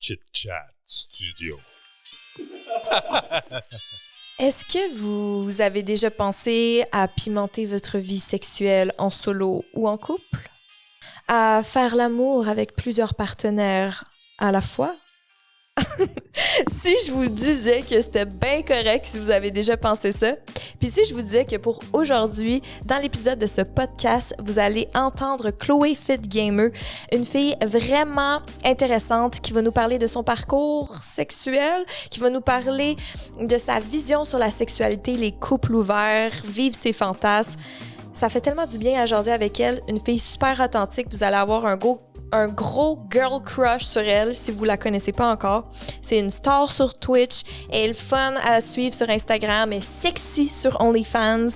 Chit Chat Studio. Est-ce que vous avez déjà pensé à pimenter votre vie sexuelle en solo ou en couple? À faire l'amour avec plusieurs partenaires à la fois? Si je vous disais que c'était bien correct si vous avez déjà pensé ça, puis si je vous disais que pour aujourd'hui, dans l'épisode de ce podcast, vous allez entendre Chloé Fit Gamer, une fille vraiment intéressante qui va nous parler de son parcours sexuel, qui va nous parler de sa vision sur la sexualité, les couples ouverts, vivre ses fantasmes. Ça fait tellement du bien à jaser avec elle, une fille super authentique, vous allez avoir un gros girl crush sur elle si vous la connaissez pas encore. C'est une star sur Twitch, elle est fun à suivre sur Instagram, elle est sexy sur OnlyFans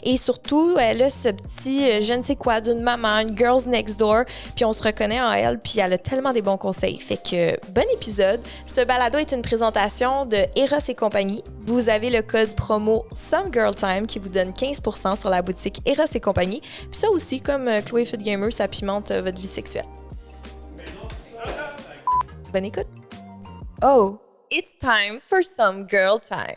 et surtout elle a ce petit je ne sais quoi d'une maman, une girls next door, puis on se reconnaît en elle, puis elle a tellement des bons conseils. Fait que bon épisode. Ce balado est une présentation de Eros et compagnie. Vous avez le code promo SOMEGIRLTIME qui vous donne 15% sur la boutique Eros et compagnie. Puis ça aussi, comme Chloé Fit Gamer, ça pimente votre vie sexuelle. Bonne écoute. Oh, it's time for some girl time.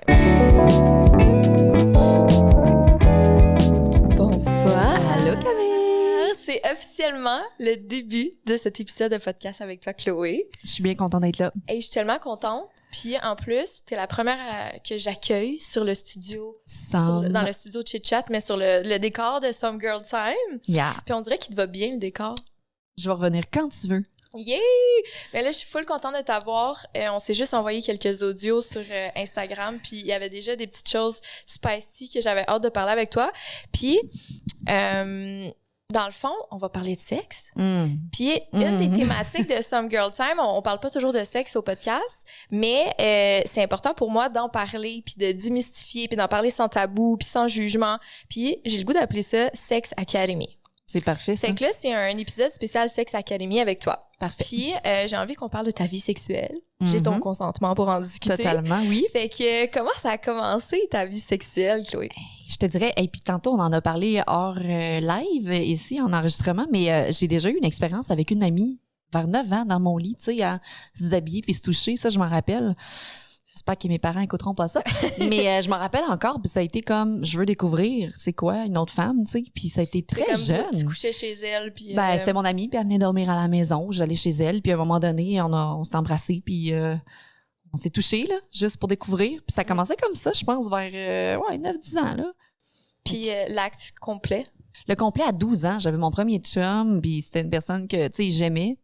Bonsoir. Allô, Camille. C'est officiellement le début de cet épisode de podcast avec toi, Chloé. Je suis bien contente d'être là. Et je suis tellement contente. Puis en plus, t'es la première que j'accueille sur le studio, dans le studio de Chit Chat, mais sur le décor de Some Girl Time. Yeah. Puis on dirait qu'il te va bien, le décor. Je vais revenir quand tu veux. Yeah! Mais là, je suis full contente de t'avoir. On s'est juste envoyé quelques audios sur Instagram, puis il y avait déjà des petites choses spicy que j'avais hâte de parler avec toi. Puis, dans le fond, on va parler de sexe. Puis, une des thématiques de Some Girl Time, on parle pas toujours de sexe au podcast, mais c'est important pour moi d'en parler, puis de démystifier, puis d'en parler sans tabou, puis sans jugement. Puis, j'ai le goût d'appeler ça Sex Academy. C'est parfait, ça. Fait que là, c'est un épisode spécial Sex Academy avec toi. Parfait. Puis, j'ai envie qu'on parle de ta vie sexuelle. J'ai ton consentement pour en discuter. Totalement, oui. Fait que, comment ça a commencé, ta vie sexuelle, Chloé? Je te dirais, et puis tantôt, on en a parlé hors live, ici, en enregistrement, mais j'ai déjà eu une expérience avec une amie vers 9 ans dans mon lit, tu sais, à se déshabiller puis se toucher, ça, je m'en rappelle. J'espère que mes parents écouteront pas ça. Mais je me rappelle encore, puis ça a été comme, je veux découvrir c'est quoi une autre femme, tu sais. Puis ça a été très comme jeune. Tu couchais chez elle, puis... C'était mon amie, puis elle venait dormir à la maison. J'allais chez elle, puis à un moment donné, on s'est embrassés, puis on s'est touchés, là, juste pour découvrir. Puis ça commençait comme ça, je pense, vers 9-10 ans, là. Puis l'acte complet? Le complet à 12 ans, j'avais mon premier chum, puis c'était une personne que, tu sais, j'aimais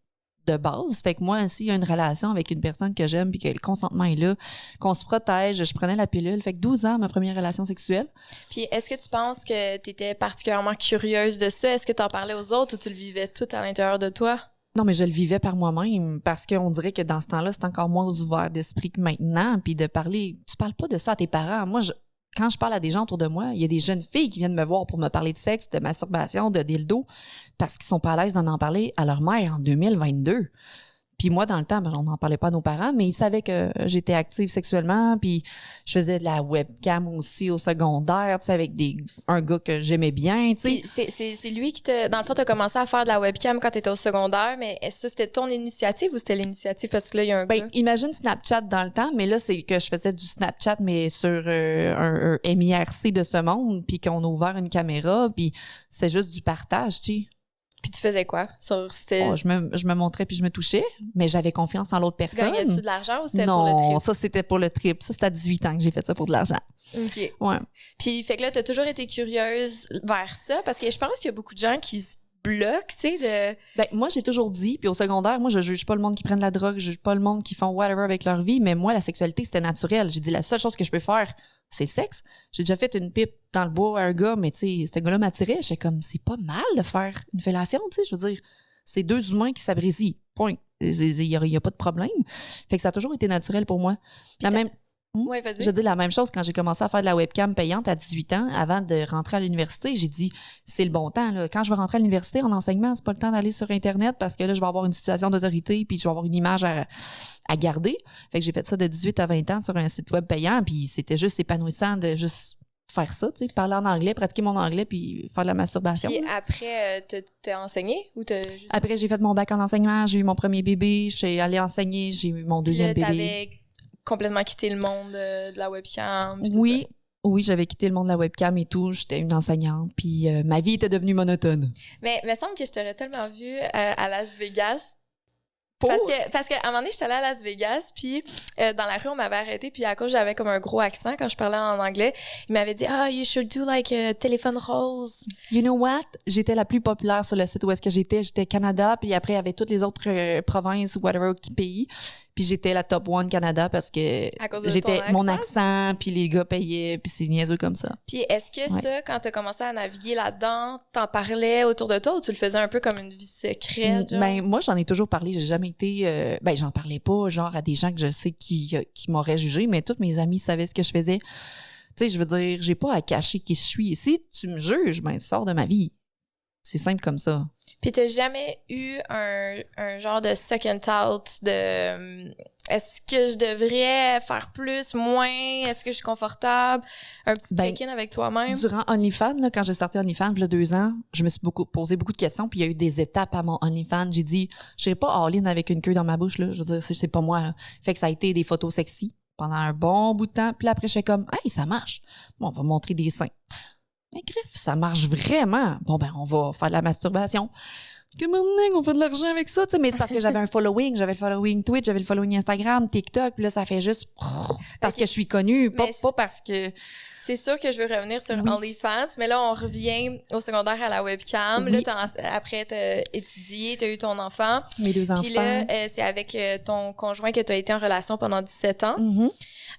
de base. Fait que moi, s'il y a une relation avec une personne que j'aime puis que le consentement est là, qu'on se protège, je prenais la pilule. Fait que 12 ans, ma première relation sexuelle. Puis est-ce que tu penses que tu étais particulièrement curieuse de ça? Est-ce que tu en parlais aux autres ou tu le vivais tout à l'intérieur de toi? Non, mais je le vivais par moi-même parce qu'on dirait que dans ce temps-là, c'est encore moins ouvert d'esprit que maintenant. Puis de parler, tu parles pas de ça à tes parents. Moi, quand je parle à des gens autour de moi, il y a des jeunes filles qui viennent me voir pour me parler de sexe, de masturbation, de dildo, parce qu'ils sont pas à l'aise d'en parler à leur mère en 2022. Puis moi, dans le temps, on n'en parlait pas à nos parents, mais ils savaient que j'étais active sexuellement, puis je faisais de la webcam aussi au secondaire, tu sais, avec un gars que j'aimais bien, tu sais. C'est lui qui dans le fond, t'as commencé à faire de la webcam quand t'étais au secodaire, mais est-ce que c'était ton initiative ou c'était l'initiative parce que là, il y a un gars? Imagine Snapchat dans le temps, mais là, c'est que je faisais du Snapchat, mais sur un MIRC de ce monde, puis qu'on a ouvert une caméra, puis c'est juste du partage, tu sais. Puis tu faisais quoi? Je me montrais puis je me touchais, mais j'avais confiance en l'autre personne. Gagnais-tu de l'argent ou c'était pour le trip? Non, ça, c'était pour le trip. Ça, c'était à 18 ans que j'ai fait ça pour de l'argent. OK. Ouais. Puis, fait que là, t'as toujours été curieuse vers ça parce que je pense qu'il y a beaucoup de gens qui se bloquent, tu sais, moi, j'ai toujours dit, puis au secondaire, moi, je juge pas le monde qui prennent de la drogue, je juge pas le monde qui font whatever avec leur vie, mais moi, la sexualité, c'était naturel. J'ai dit, la seule chose que je peux faire, c'est le sexe. J'ai déjà fait une pipe dans le bois à un gars, mais tu sais, ce gars-là m'attirait. J'étais comme, c'est pas mal de faire une fellation, tu sais, je veux dire, c'est deux humains qui s'abrésient. Point. Il y a pas de problème. Fait que ça a toujours été naturel pour moi. Ouais, vas-y. Je dis la même chose quand j'ai commencé à faire de la webcam payante à 18 ans, avant de rentrer à l'université. J'ai dit, c'est le bon temps, là. Quand je vais rentrer à l'université en enseignement, c'est pas le temps d'aller sur Internet parce que là, je vais avoir une situation d'autorité puis je vais avoir une image à garder. Fait que j'ai fait ça de 18 à 20 ans sur un site web payant puis c'était juste épanouissant de juste faire ça, tu sais, parler en anglais, pratiquer mon anglais, puis faire de la masturbation. Puis après, t'as enseigné ou t'as juste... Après, j'ai fait mon bac en enseignement, j'ai eu mon premier bébé, je suis allée enseigner, j'ai eu mon deuxième bébé. T'avais complètement quitté le monde de la webcam. Oui, oui, j'avais quitté le monde de la webcam et tout, j'étais une enseignante, puis ma vie était devenue monotone. Mais il me semble que je t'aurais tellement vu à Las Vegas. Pour? Parce qu'à un moment donné, j'étais allée à Las Vegas, puis dans la rue, on m'avait arrêté, puis à cause j'avais comme un gros accent quand je parlais en anglais, il m'avait dit « Ah, you should do like a téléphone rose. » You know what? J'étais la plus populaire sur le site où est-ce que j'étais. J'étais Canada, puis après, il y avait toutes les autres provinces ou whatever pays. Puis j'étais la top one Canada parce que À cause de j'étais ton mon accent, puis les gars payaient, puis c'est niaiseux comme ça. Puis est-ce que ça, quand t'as commencé à naviguer là-dedans, t'en parlais autour de toi ou tu le faisais un peu comme une vie secrète? Genre? Ben, moi, j'en ai toujours parlé. J'ai jamais été... ben, j'en parlais pas, genre, à des gens que je sais qui m'auraient jugé, mais tous mes amis savaient ce que je faisais. Tu sais, je veux dire, j'ai pas à cacher qui je suis. Si tu me juges, ben, sors de ma vie. C'est simple comme ça. Puis t'as jamais eu un genre de second thought de est-ce que je devrais faire plus, moins, est-ce que je suis confortable, un petit check-in avec toi-même? Durant OnlyFans, là, quand j'ai starté OnlyFans, il y a 2 ans, je me suis posé beaucoup de questions, puis il y a eu des étapes à mon OnlyFans. J'ai dit, je pas all-in avec une queue dans ma bouche, là. Je veux dire, c'est pas moi, là. Fait que ça a été des photos sexy pendant un bon bout de temps, puis là, après, j'étais comme, hey, ça marche. Bon, on va montrer des seins. Mais griffe, ça marche vraiment. Bon, ben, on va faire de la masturbation. Que maintenant, on fait de l'argent avec ça, tu sais, mais c'est parce que j'avais un following, j'avais le following Twitch, j'avais le following Instagram, TikTok, puis là, ça fait juste parce que je suis connue, pas parce que... C'est sûr que je veux revenir sur OnlyFans, mais là, on revient au secondaire à la webcam. Oui. Là, après, t'as étudié, t'as eu ton enfant. Mes 2 enfants. Puis là, c'est avec ton conjoint que t'as été en relation pendant 17 ans.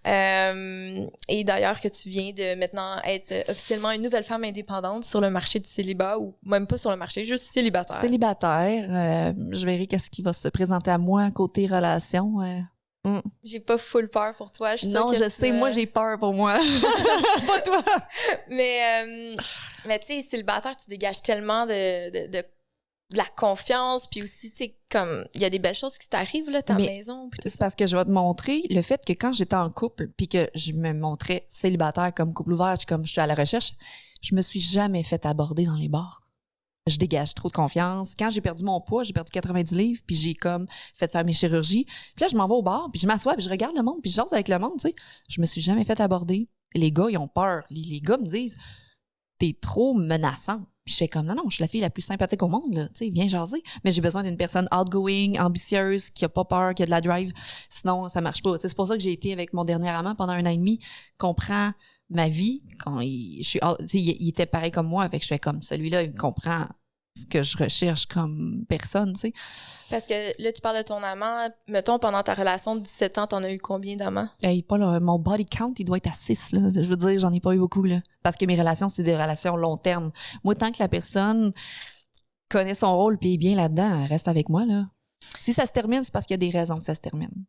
Et d'ailleurs que tu viens de maintenant être officiellement une nouvelle femme indépendante sur le marché du célibat, ou même pas sur le marché, juste célibataire. Célibataire. Je verrai qu'est-ce qui va se présenter à moi côté relation. J'ai pas full peur pour toi. Je suis non, sûre que je sais, moi j'ai peur pour moi. Pas toi. Mais tu sais, célibataire, tu dégages tellement de la confiance, puis aussi, tu sais, comme, il y a des belles choses qui t'arrivent, là, ta maison, puis tout ça. C'est parce que je vais te montrer le fait que quand j'étais en couple, puis que je me montrais célibataire comme couple ouvert, comme je suis à la recherche, je me suis jamais fait aborder dans les bars. Je dégage trop de confiance. Quand j'ai perdu mon poids, j'ai perdu 90 livres, puis j'ai comme fait faire mes chirurgies. Puis là, je m'en vais au bar, puis je m'assois, puis je regarde le monde, puis je jase avec le monde, tu sais. Je me suis jamais fait aborder. Les gars, ils ont peur. Les gars me disent, t'es trop menaçante. Puis je fais comme, non, je suis la fille la plus sympathique au monde, là. Tu sais, viens jaser. Mais j'ai besoin d'une personne outgoing, ambitieuse, qui a pas peur, qui a de la drive. Sinon, ça marche pas. Tu sais, c'est pour ça que j'ai été avec mon dernier amant pendant 1 an et demi, comprend ma vie. Quand il était pareil comme moi, avec je fais comme, celui-là, il comprend ce que je recherche comme personne, tu sais. Parce que là, tu parles de ton amant. Mettons, pendant ta relation de 17 ans, t'en as eu combien d'amants? Hey, pas là, mon body count, il doit être à 6, là. Je veux dire, j'en ai pas eu beaucoup, là. Parce que mes relations, c'est des relations long terme. Moi, tant que la personne connaît son rôle puis est bien là-dedans, elle reste avec moi, là. Si ça se termine, c'est parce qu'il y a des raisons que ça se termine.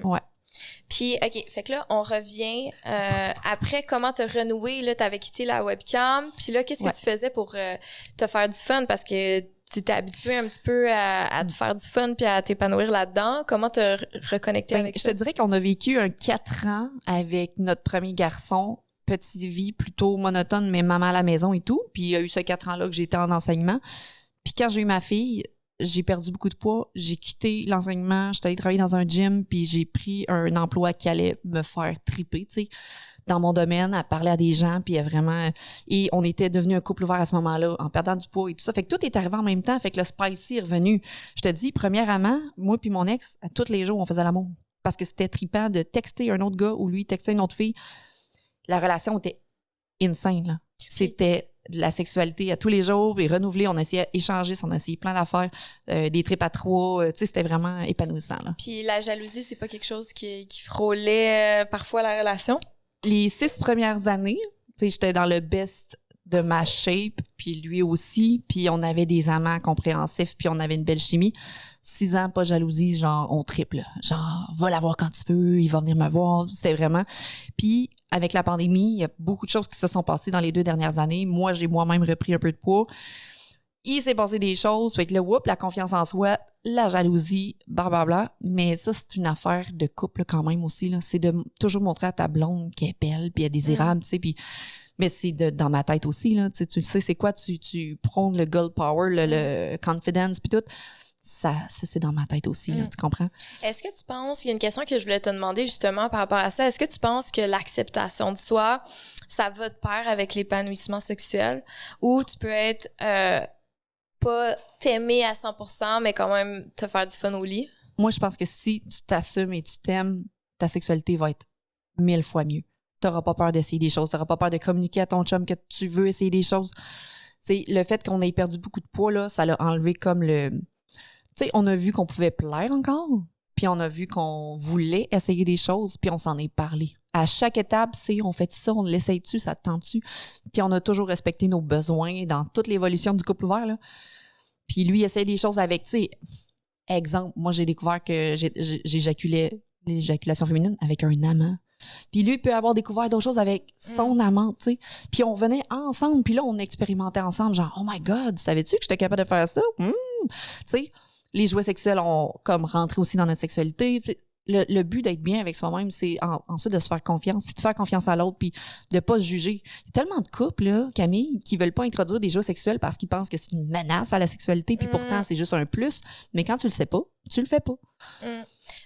Ouais. Puis, OK, fait que là, on revient. Après, comment t'as renoué? Là, t'avais quitté la webcam. Puis là, qu'est-ce que tu faisais pour te faire du fun? Parce que t'étais habitué un petit peu à te faire du fun puis à t'épanouir là-dedans. Comment te reconnecter avec ça? Je te dirais qu'on a vécu 4 ans avec notre premier garçon. Petite vie plutôt monotone, mais maman à la maison et tout. Puis il y a eu ce 4 ans-là que j'étais en enseignement. Puis quand j'ai eu ma fille, j'ai perdu beaucoup de poids. J'ai quitté l'enseignement. J'étais allée travailler dans un gym, puis j'ai pris un emploi qui allait me faire triper, tu sais, dans mon domaine, à parler à des gens, puis à vraiment... Et on était devenu un couple ouvert à ce moment-là, en perdant du poids et tout ça. Fait que tout est arrivé en même temps. Fait que le spicy est revenu. Je te dis, premièrement, moi puis mon ex, à tous les jours, on faisait l'amour. Parce que c'était trippant de texter un autre gars ou lui texter une autre fille. La relation était insane, là. C'était de la sexualité à tous les jours, et renouvelé, on essayait d'échanger, on essayait plein d'affaires, des trips à 3, tu sais, c'était vraiment épanouissant, là. Puis la jalousie, c'est pas quelque chose qui frôlait parfois la relation? Les 6 premières années, tu sais, j'étais dans le best de ma shape, puis lui aussi, puis on avait des amants compréhensifs, puis on avait une belle chimie. 6 ans, pas jalousie, genre, on triple. Genre, va la voir quand tu veux, il va venir me voir. C'était vraiment... Puis, avec la pandémie, il y a beaucoup de choses qui se sont passées dans les 2 dernières années. Moi, j'ai moi-même repris un peu de poids. Il s'est passé des choses, fait que là, la confiance en soi, la jalousie, blablabla. Mais ça, c'est une affaire de couple quand même aussi, là. C'est de toujours montrer à ta blonde qu'elle est belle, puis elle est désirable, tu sais, puis Mais c'est dans ma tête aussi, là. Tu le sais, c'est quoi? Tu prônes le girl power, le confidence, puis tout. Ça c'est dans ma tête aussi, là, tu comprends? Est-ce que tu penses, il y a une question que je voulais te demander justement par rapport à ça, est-ce que tu penses que l'acceptation de soi, ça va de pair avec l'épanouissement sexuel, ou tu peux être pas t'aimer à 100%, mais quand même te faire du fun au lit? Moi, je pense que si tu t'assumes et tu t'aimes, ta sexualité va être 1000 fois mieux. T'auras pas peur d'essayer des choses, t'auras pas peur de communiquer à ton chum que tu veux essayer des choses. C'est le fait qu'on ait perdu beaucoup de poids, là, ça l'a enlevé comme le... Tu sais, on a vu qu'on pouvait plaire encore, puis on a vu qu'on voulait essayer des choses, puis on s'en est parlé. À chaque étape, on fait ça, on l'essaye-tu, ça te tente-tu? Puis on a toujours respecté nos besoins dans toute l'évolution du couple ouvert, là. Puis lui, il essaye des choses avec, tu sais, exemple, moi, j'ai découvert que j'éjaculais l'éjaculation féminine avec un amant. Puis lui, il peut avoir découvert d'autres choses avec son amant, tu sais. Puis on venait ensemble, puis là, on expérimentait ensemble, genre, oh my God, savais-tu que j'étais capable de faire ça? Tu sais, les jouets sexuels ont comme rentré aussi dans notre sexualité. Le but d'être bien avec soi-même, c'est ensuite de se faire confiance, puis de faire confiance à l'autre, puis de pas se juger. Il y a tellement de couples, là, Camille, qui veulent pas introduire des jouets sexuels parce qu'ils pensent que c'est une menace à la sexualité, puis pourtant, c'est juste un plus. Mais quand tu le sais pas, tu le fais pas.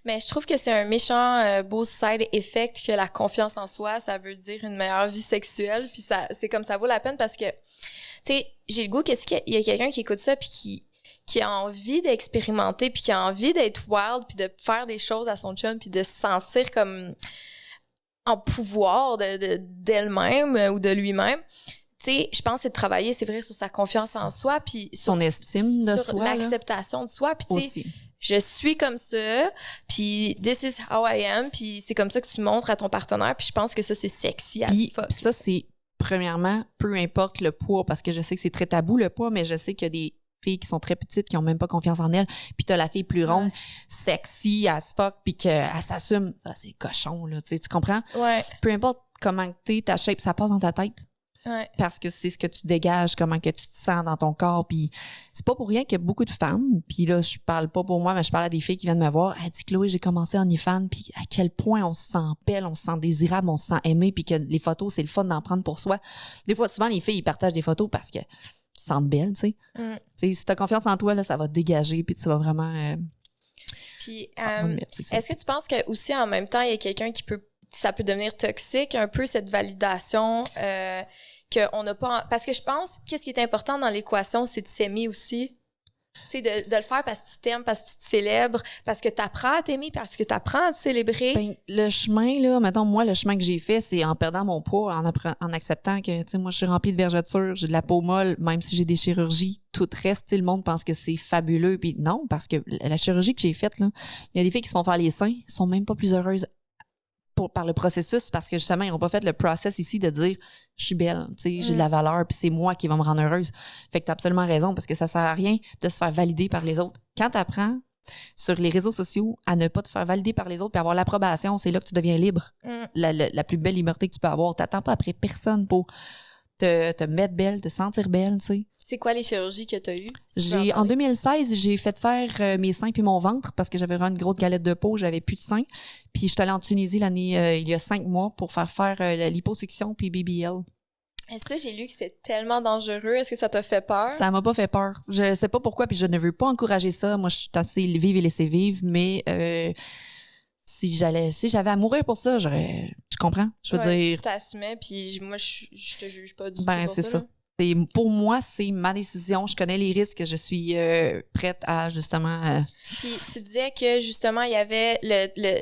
Mais je trouve que c'est un méchant beau side effect que la confiance en soi, ça veut dire une meilleure vie sexuelle, puis ça, c'est comme ça vaut la peine parce que, tu sais, j'ai le goût qu'est-ce qu'il y a quelqu'un qui écoute ça puis qui a envie d'expérimenter puis qui a envie d'être wild puis de faire des choses à son chum puis de se sentir comme en pouvoir d'elle-même ou de lui-même. Tu sais, je pense que c'est de travailler, c'est vrai, sur sa confiance en soi puis son estime de sur soi, l'acceptation de soi puis tu sais, je suis comme ça puis this is how I am puis c'est comme ça que tu montres à ton partenaire puis je pense que ça c'est sexy as fuck. Ça c'est premièrement, peu importe le poids, parce que je sais que c'est très tabou le poids, mais je sais qu'il y a des filles qui sont très petites, qui ont même pas confiance en elles, puis t'as la fille plus ronde, sexy as fuck, puis qu'elle s'assume. Ça, c'est cochon, là, tu comprends? Ouais. Peu importe comment t'es, ta shape, ça passe dans ta tête. Ouais. Parce que c'est ce que tu dégages, comment que tu te sens dans ton corps, puis c'est pas pour rien qu'il y a beaucoup de femmes, puis là, je parle pas pour moi, mais je parle à des filles qui viennent me voir, elle dit, Chloé, j'ai commencé en OnlyFans, puis à quel point on se sent belle, on se sent désirable, on se sent aimé, puis que les photos, c'est le fun d'en prendre pour soi. Des fois, souvent, les filles, ils partagent des photos parce que tu te sens belle, tu sais. Tu sais, si t'as confiance en toi, là, ça va te dégager, puis tu vas vraiment... Puis, est-ce que tu penses que aussi en même temps, il y a quelqu'un ça peut devenir toxique, un peu cette validation qu'on n'a pas... Parce que je pense, qu'est-ce qui est important dans l'équation, c'est de s'aimer aussi. Tu sais, de le faire parce que tu t'aimes, parce que tu te célèbres, parce que tu apprends à t'aimer, parce que tu apprends à te célébrer. Ben, le chemin, là, mettons, moi, le chemin que j'ai fait, c'est en perdant mon poids, en acceptant que, tu sais, moi, je suis remplie de vergetures, j'ai de la peau molle, même si j'ai des chirurgies, tout reste, tu sais, le monde pense que c'est fabuleux, puis non, parce que la chirurgie que j'ai faite, là, il y a des filles qui se font faire les seins, sont même pas plus heureuses par le processus, parce que justement, ils n'ont pas fait le process ici de dire je suis belle, tu sais, j'ai de la valeur, puis c'est moi qui va me rendre heureuse. Fait que t'as absolument raison, parce que ça sert à rien de se faire valider par les autres. Quand t'apprends sur les réseaux sociaux à ne pas te faire valider par les autres puis avoir l'approbation, c'est là que tu deviens libre. La plus belle liberté que tu peux avoir. T'attends pas après personne pour te mettre belle, te sentir belle, tu sais. C'est quoi les chirurgies que tu as eues? En 2016, j'ai fait faire mes seins puis mon ventre parce que j'avais vraiment une grosse galette de peau, j'avais plus de seins. Puis je suis allée en Tunisie l'année il y a 5 mois pour faire la liposuction puis BBL. Et ça, j'ai lu que c'était tellement dangereux. Est-ce que ça t'a fait peur? Ça m'a pas fait peur. Je sais pas pourquoi, puis je ne veux pas encourager ça. Moi, je suis assez vivre et laisser vivre, mais si j'avais à mourir pour ça, tu comprends? Je veux dire... Tu t'assumais, puis moi, je te juge pas du tout Ben, pour c'est ça. Pour moi, c'est ma décision. Je connais les risques. Je suis prête à, justement... Puis tu disais que, justement, il y avait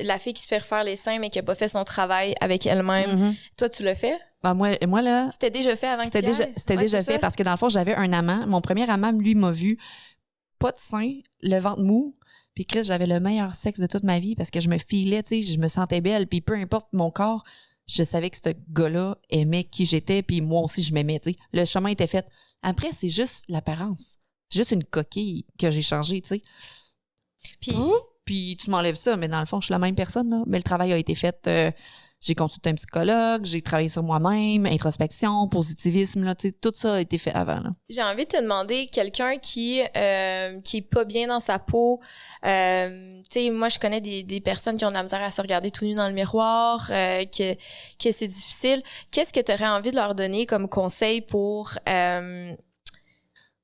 la fille qui se fait refaire les seins, mais qui a pas fait son travail avec elle-même. Toi, tu l'as fait? Ben moi là... C'était déjà fait avant que tu y ailles? C'était déjà fait parce que, dans le fond, j'avais un amant. Mon premier amant, lui, m'a vu pas de seins, le ventre mou. Puis Chris, j'avais le meilleur sexe de toute ma vie parce que je me filais, tu sais, je me sentais belle. Puis peu importe mon corps, je savais que ce gars-là aimait qui j'étais, puis moi aussi, je m'aimais, tu sais. Le chemin était fait. Après, c'est juste l'apparence. C'est juste une coquille que j'ai changée, tu sais. Puis tu m'enlèves ça, mais dans le fond, je suis la même personne, là. Mais le travail a été fait. J'ai consulté un psychologue, j'ai travaillé sur moi-même, introspection, positivisme, là, tu sais, tout ça a été fait avant, là. J'ai envie de te demander, quelqu'un qui est pas bien dans sa peau, tu sais, moi, je connais des personnes qui ont de la misère à se regarder tout nu dans le miroir, que c'est difficile. Qu'est-ce que tu aurais envie de leur donner comme conseil pour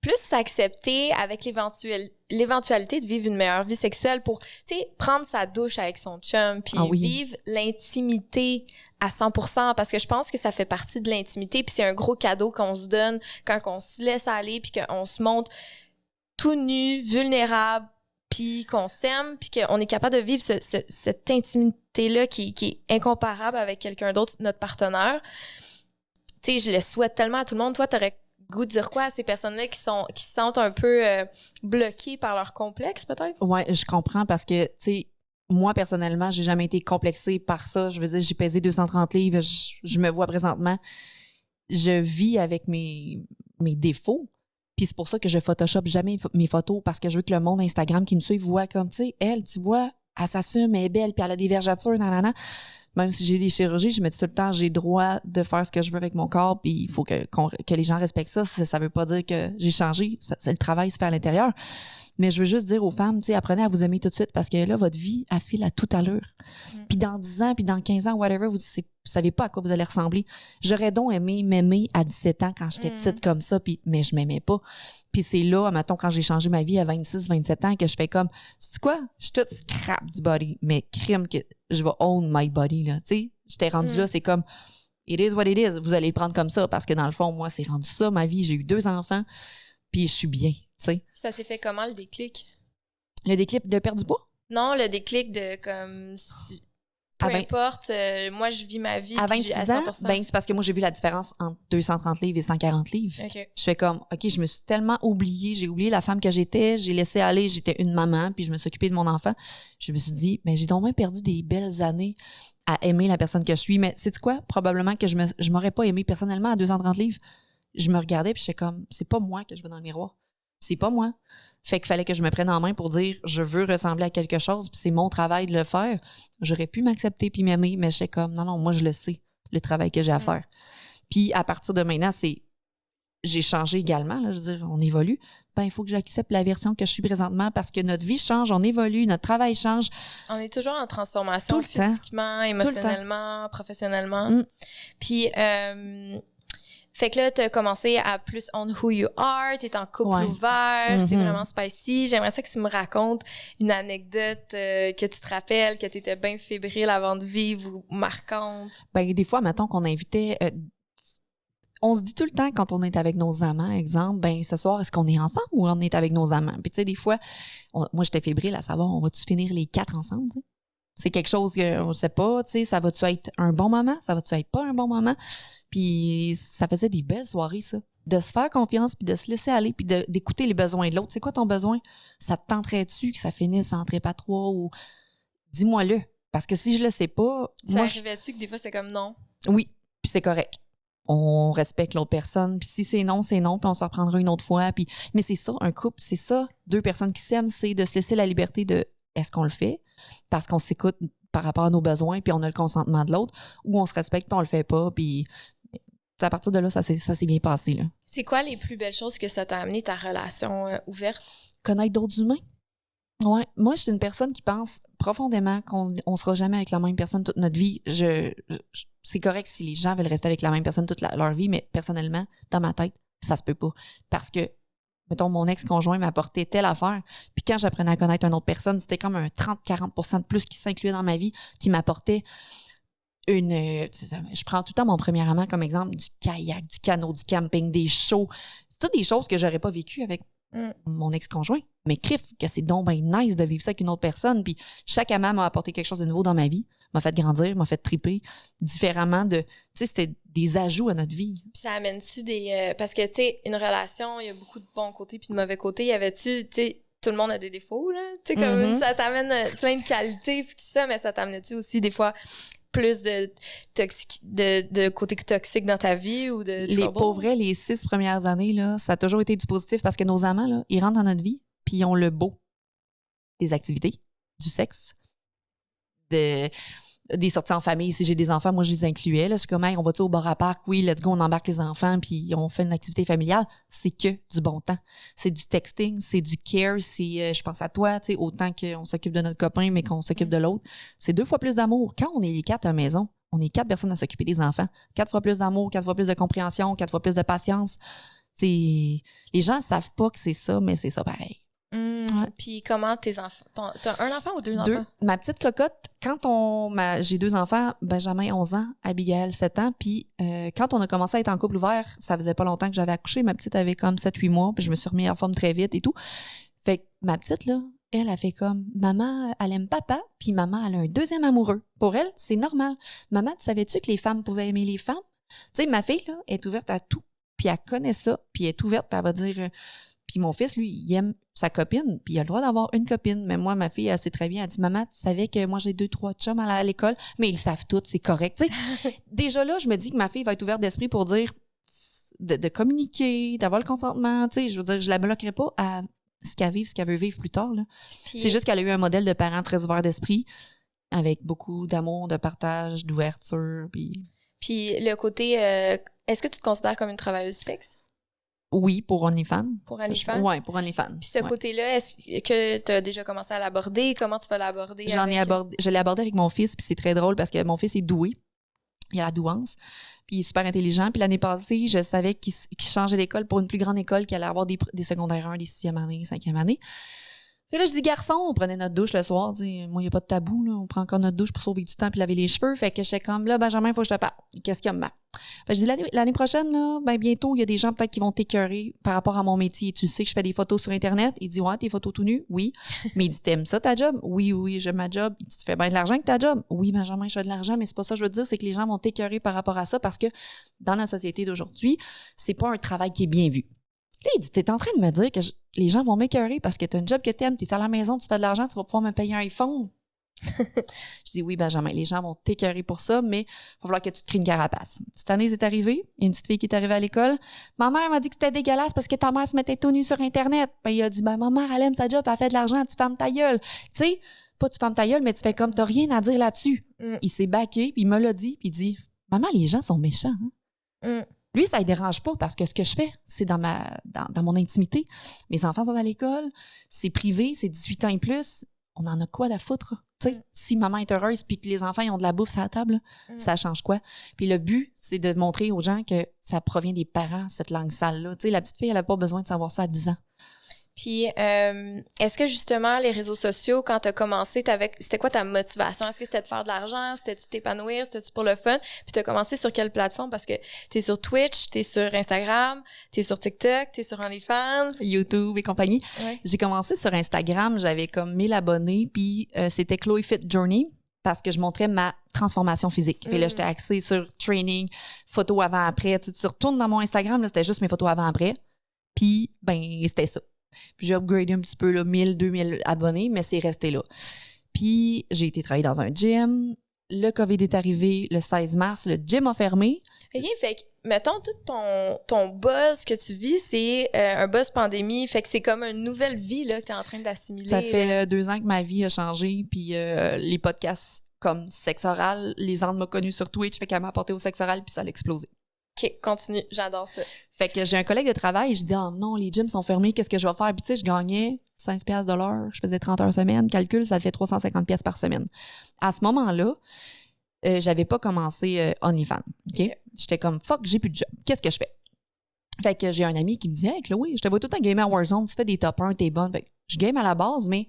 plus s'accepter avec l'éventualité de vivre une meilleure vie sexuelle pour, tu sais, prendre sa douche avec son chum puis vivre l'intimité à 100%, parce que je pense que ça fait partie de l'intimité puis c'est un gros cadeau qu'on se donne quand on se laisse aller puis qu'on se montre tout nu, vulnérable, puis qu'on s'aime puis qu'on est capable de vivre cette intimité-là qui est incomparable avec quelqu'un d'autre, notre partenaire. Tu sais, je le souhaite tellement à tout le monde. Toi, t'aurais goût de dire quoi à ces personnes-là qui se sentent un peu bloquées par leur complexe, peut-être? Ouais, je comprends parce que, tu sais, moi, personnellement, j'ai jamais été complexée par ça. Je veux dire, j'ai pesé 230 livres. Je me vois présentement. Je vis avec mes défauts. Puis c'est pour ça que je Photoshop jamais mes photos parce que je veux que le monde Instagram qui me suit voit comme, tu sais, elle, tu vois, elle s'assume, elle est belle, puis elle a des vergetures, nanana. Même si j'ai des chirurgies, je me dis tout le temps, j'ai le droit de faire ce que je veux avec mon corps, puis il faut que les gens respectent ça. Ça veut pas dire que j'ai changé. C'est le travail se fait à l'intérieur. Mais je veux juste dire aux femmes, tu sais, apprenez à vous aimer tout de suite parce que là, votre vie, elle file à toute allure. Puis dans 10 ans, puis dans 15 ans, whatever, vous savez pas à quoi vous allez ressembler. J'aurais donc aimé m'aimer à 17 ans quand j'étais petite comme ça, mais je m'aimais pas. Puis c'est là, mettons, quand j'ai changé ma vie à 26, 27 ans, que je fais comme, sais-tu quoi? Je suis toute scrap du body, mais crime que je vais own my body, là. Tu sais, j'étais rendue là, c'est comme, it is what it is. Vous allez le prendre comme ça parce que dans le fond, moi, c'est rendu ça, ma vie. J'ai eu 2 enfants, puis je suis bien, tu sais. Ça s'est fait comment, le déclic? Le déclic de perdre du poids? Non, le déclic de comme... Peu importe, moi, je vis ma vie à 26 ans, ben, c'est parce que moi, j'ai vu la différence entre 230 livres et 140 livres. Okay. Je fais comme, OK, je me suis tellement oubliée. J'ai oublié la femme que j'étais. J'ai laissé aller. J'étais une maman, puis je me suis occupée de mon enfant. Je me suis dit, mais j'ai donc même perdu des belles années à aimer la personne que je suis. Mais sais-tu quoi? Probablement que je m'aurais pas aimée personnellement à 230 livres. Je me regardais, puis j'étais comme, c'est pas moi que je veux dans le miroir. C'est pas moi. Fait qu'il fallait que je me prenne en main pour dire je veux ressembler à quelque chose, puis c'est mon travail de le faire. J'aurais pu m'accepter puis m'aimer, mais j'étais comme non, moi je le sais, le travail que j'ai à faire. Puis à partir de maintenant, j'ai changé également, là, je veux dire, on évolue. Ben, il faut que j'accepte la version que je suis présentement parce que notre vie change, on évolue, notre travail change. On est toujours en transformation physiquement, émotionnellement, professionnellement. Puis fait que là, t'as commencé à plus on who you are, t'es en couple ouvert, c'est vraiment spicy. J'aimerais ça que tu me racontes une anecdote que tu te rappelles, que t'étais bien fébrile avant de vivre ou marquante. Ben, des fois, mettons qu'on invitait... on se dit tout le temps quand on est avec nos amants, exemple, ben ce soir, est-ce qu'on est ensemble ou on est avec nos amants? Puis tu sais, des fois, moi, j'étais fébrile à savoir, on va-tu finir les 4 ensemble, tu sais? C'est quelque chose qu'on ne sait pas, tu sais, ça va-tu être un bon moment? Ça va-tu être pas un bon moment? Puis ça faisait des belles soirées, ça. De se faire confiance, puis de se laisser aller, puis d'écouter les besoins de l'autre. C'est quoi ton besoin? Ça te tenterait-tu que ça finisse en trépatoire ou... Dis-moi-le. Parce que si je le sais pas... Ça arrivait-tu que des fois, c'est comme non? Oui, puis c'est correct. On respecte l'autre personne, puis si c'est non, puis on s'en reprendra une autre fois. Puis... Mais c'est ça, un couple, c'est ça. 2 personnes qui s'aiment, c'est de se laisser la liberté de est-ce qu'on le fait? Parce qu'on s'écoute par rapport à nos besoins, puis on a le consentement de l'autre, ou on se respecte, puis on le fait pas, puis à partir de là, ça s'est bien passé, là. C'est quoi les plus belles choses que ça t'a amené, ta relation ouverte? Connaître d'autres humains. Ouais. Moi, je suis une personne qui pense profondément qu'on sera jamais avec la même personne toute notre vie. C'est correct si les gens veulent rester avec la même personne toute leur vie, mais personnellement, dans ma tête, ça se peut pas. Parce que, mettons, mon ex-conjoint m'apportait telle affaire, puis quand j'apprenais à connaître une autre personne, c'était comme un 30-40% de plus qui s'incluait dans ma vie, qui m'apportait je prends tout le temps mon premier amant comme exemple, du kayak, du canot, du camping, des shows. C'est toutes des choses que j'aurais pas vécues avec mon ex-conjoint. Mais crif, que c'est donc bien nice de vivre ça avec une autre personne. Puis chaque amant m'a apporté quelque chose de nouveau dans ma vie, m'a fait grandir, m'a fait triper différemment de... Tu sais, c'était des ajouts à notre vie. Puis ça amène-tu des... parce que, tu sais, une relation, il y a beaucoup de bons côtés puis de mauvais côtés. Y avait-tu, tu sais, tout le monde a des défauts, là? Tu sais, comme ça t'amène plein de qualités puis tout ça, mais ça t'amène-tu aussi des fois plus de côté toxique dans ta vie ou de trouble? Les pauvres, les 6 premières années, là, ça a toujours été du positif parce que nos amants, là, ils rentrent dans notre vie puis ils ont le beau des activités, du sexe, des sorties en famille. Si j'ai des enfants, moi, je les incluais. Là, c'est comme, hey, on va-tu au bar à parc? Oui, let's go, on embarque les enfants, puis on fait une activité familiale. C'est que du bon temps. C'est du texting, c'est du care, c'est je pense à toi, tu sais, autant qu'on s'occupe de notre copain, mais qu'on s'occupe de l'autre. C'est 2 fois plus d'amour. Quand on est les 4 à la maison, on est 4 personnes à s'occuper des enfants. 4 fois plus d'amour, 4 fois plus de compréhension, 4 fois plus de patience. Les gens savent pas que c'est ça, mais c'est ça pareil. Ouais. Puis comment tes enfants... T'as un enfant ou 2 enfants? Ma petite cocotte, j'ai 2 enfants, Benjamin 11 ans, Abigail 7 ans, puis quand on a commencé à être en couple ouvert, ça faisait pas longtemps que j'avais accouché, ma petite avait comme 7-8 mois, puis je me suis remis en forme très vite et tout. Fait que ma petite, là, elle a fait comme, maman, elle aime papa, puis maman, elle a un deuxième amoureux. Pour elle, c'est normal. Maman, tu savais-tu que les femmes pouvaient aimer les femmes? Tu sais, ma fille, là, est ouverte à tout, puis elle connaît ça, puis elle est ouverte, puis elle va dire... Puis mon fils, lui, il aime sa copine, puis il a le droit d'avoir une copine. Mais moi, ma fille, elle sait très bien, elle dit, maman, tu savais que moi, j'ai 2-3 chums à l'école, mais ils le savent tous, c'est correct. Tu sais, déjà là, je me dis que ma fille va être ouverte d'esprit pour dire, de communiquer, d'avoir le consentement. Tu sais, je veux dire, je la bloquerai pas à ce qu'elle veut vivre plus tard. Là. Puis... C'est juste qu'elle a eu un modèle de parent très ouvert d'esprit, avec beaucoup d'amour, de partage, d'ouverture. Puis le côté, est-ce que tu te considères comme une travailleuse du sexe? Oui, pour OnlyFans. Pour OnlyFans? Oui, pour OnlyFans. Puis ce côté-là, est-ce que tu as déjà commencé à l'aborder? Comment tu vas l'aborder? Je l'ai abordé avec mon fils, puis c'est très drôle parce que mon fils est doué. Il a la douance, puis il est super intelligent. Puis l'année passée, je savais qu'il changeait d'école pour une plus grande école, qu'il allait avoir des secondaires 1, des 6e année, 5e année. Puis là, je dis, garçon, on prenait notre douche le soir. Moi, il n'y a pas de tabou, là. On prend encore notre douche pour sauver du temps puis laver les cheveux. Fait que j'étais comme, là, Benjamin, il faut que je te parle. Qu'est-ce qu'il y a, maman? Fait que je dis, l'année prochaine, là, bientôt, il y a des gens peut-être qui vont t'écœurer par rapport à mon métier. Tu sais que je fais des photos sur Internet. Il dit, ouais, tes photos tout nues? Oui. Mais il dit, t'aimes ça, ta job? Oui, j'aime ma job. Il dit, tu fais bien de l'argent avec ta job? Oui, Benjamin, je fais de l'argent, mais c'est pas ça que je veux dire. C'est que les gens vont t'écœurer par rapport à ça parce que dans notre société d'aujourd'hui, c'est pas un travail qui est bien vu. Là, il dit, t'es en train de me dire que les gens vont m'écœurer parce que t'as un job que t'aimes, t'es à la maison, tu fais de l'argent, tu vas pouvoir me payer un iPhone. Je dis, oui, Benjamin, les gens vont t'écœurer pour ça, mais il va falloir que tu te crées une carapace. Cette année, c'est arrivé. Il y a une petite fille qui est arrivée à l'école. Ma mère m'a dit que c'était dégueulasse parce que ta mère se mettait tout nu sur Internet. Ben, il a dit, ma mère, elle aime sa job, elle fait de l'argent, tu fermes ta gueule. Tu sais, pas tu fermes ta gueule, mais tu fais comme t'as rien à dire là-dessus. Il s'est baqué, puis il me l'a dit, puis il dit, maman, les gens sont méchants. Hein? Lui, ça ne dérange pas parce que ce que je fais, c'est dans mon intimité. Mes enfants sont à l'école, c'est privé, c'est 18 ans et plus. On en a quoi à foutre? Si maman est heureuse puis que les enfants ils ont de la bouffe à la table, ça change quoi? Puis le but, c'est de montrer aux gens que ça provient des parents, cette langue sale-là. La petite fille, elle n'a pas besoin de savoir ça à 10 ans. Puis, est-ce que justement, les réseaux sociaux, quand tu as commencé, c'était quoi ta motivation? Est-ce que c'était de faire de l'argent? C'était-tu t'épanouir? C'était-tu pour le fun? Puis, tu as commencé sur quelle plateforme? Parce que tu es sur Twitch, tu es sur Instagram, tu es sur TikTok, tu es sur OnlyFans. YouTube et compagnie. Ouais. J'ai commencé sur Instagram, j'avais comme 1000 abonnés, puis c'était Chloé Fit Journey parce que je montrais ma transformation physique. Puis là, j'étais axée sur training, photos avant-après. Tu retournes dans mon Instagram, là, c'était juste mes photos avant-après. Puis, c'était ça. Puis j'ai upgradé un petit peu, là, 1000, 2000 abonnés, mais c'est resté là. Puis j'ai été travailler dans un gym. Le COVID est arrivé le 16 mars. Le gym a fermé. OK, fait que, mettons, tout ton buzz que tu vis, c'est un buzz pandémie. Fait que c'est comme une nouvelle vie là, que tu es en train d'assimiler. Ça fait 2 ans que ma vie a changé. Puis les podcasts comme Sexe Oral, les Andes m'ont connue sur Twitch. Fait qu'elle m'a apporté au Sexe Oral, puis ça a explosé. OK, continue. J'adore ça. Fait que j'ai un collègue de travail, je dis, oh non, les gyms sont fermés, qu'est-ce que je vais faire? Puis tu sais, je gagnais 15$ de l'heure, je faisais 30 heures semaine, calcul, ça fait 350$ par semaine. À ce moment-là, j'avais pas commencé OnlyFans, OK? J'étais comme, fuck, j'ai plus de job, qu'est-ce que je fais? Fait que j'ai un ami qui me dit, hey Chloé, je te vois tout le temps gamer à Warzone, tu fais des top 1, t'es bonne. Fait que je game à la base, mais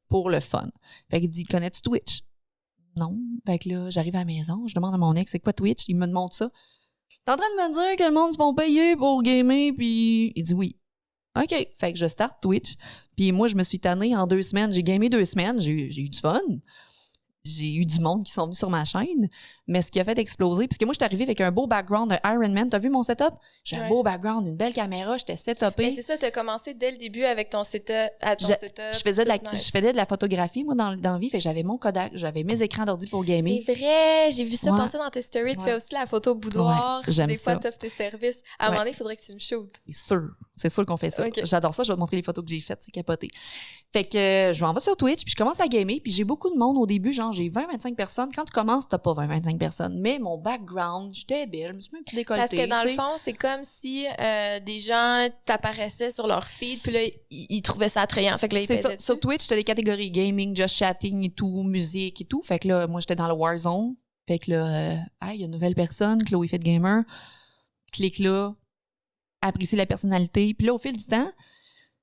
pour le fun. Fait qu'il dit, connais-tu Twitch? Non. Fait que là, j'arrive à la maison, je demande à mon ex, c'est quoi Twitch? Il me demande ça. T'es en train de me dire que le monde se font payer pour gamer, puis il dit oui. OK. Fait que je start Twitch, puis moi, je me suis tannée en 2 semaines. J'ai gamé 2 semaines, j'ai eu du fun. J'ai eu du monde qui sont venus sur ma chaîne, mais ce qui a fait exploser, parce que moi, je suis arrivée avec un beau background de Iron Man. T'as vu mon setup? J'ai un beau background, une belle caméra, j'étais setupée. Mais c'est ça, t'as commencé dès le début avec ton setup. Je faisais de la photographie, moi, dans la vie. Fait que j'avais mon Kodak, j'avais mes écrans d'ordi pour gamer. C'est vrai, j'ai vu ça passer dans tes stories. Tu fais aussi la photo boudoir. J'aime des fois, ça. t'offres tes services. À un moment donné, il faudrait que tu me shootes. C'est sûr. C'est sûr qu'on fait ça. Okay. J'adore ça. Je vais te montrer les photos que j'ai faites. C'est capoté. Fait que je m'en vais sur Twitch, puis je commence à gamer, puis j'ai beaucoup de monde au début. Genre, j'ai 20-25 personnes. Quand tu commences, t'as pas 20-25 personnes. Mais mon background, j'étais belle. Je me suis même plus décolletée. Parce que dans le fond, c'est comme si des gens t'apparaissaient sur leur feed, puis là, ils trouvaient ça attrayant. Fait que là, ils c'est ça. dessus. Sur Twitch, t'as des catégories gaming, just chatting et tout, musique et tout. Fait que là, moi, j'étais dans le Warzone. Fait que là, il y a une nouvelle personne, Chloé Fit Gamer. Clique là, apprécie la personnalité. Puis là, au fil du temps,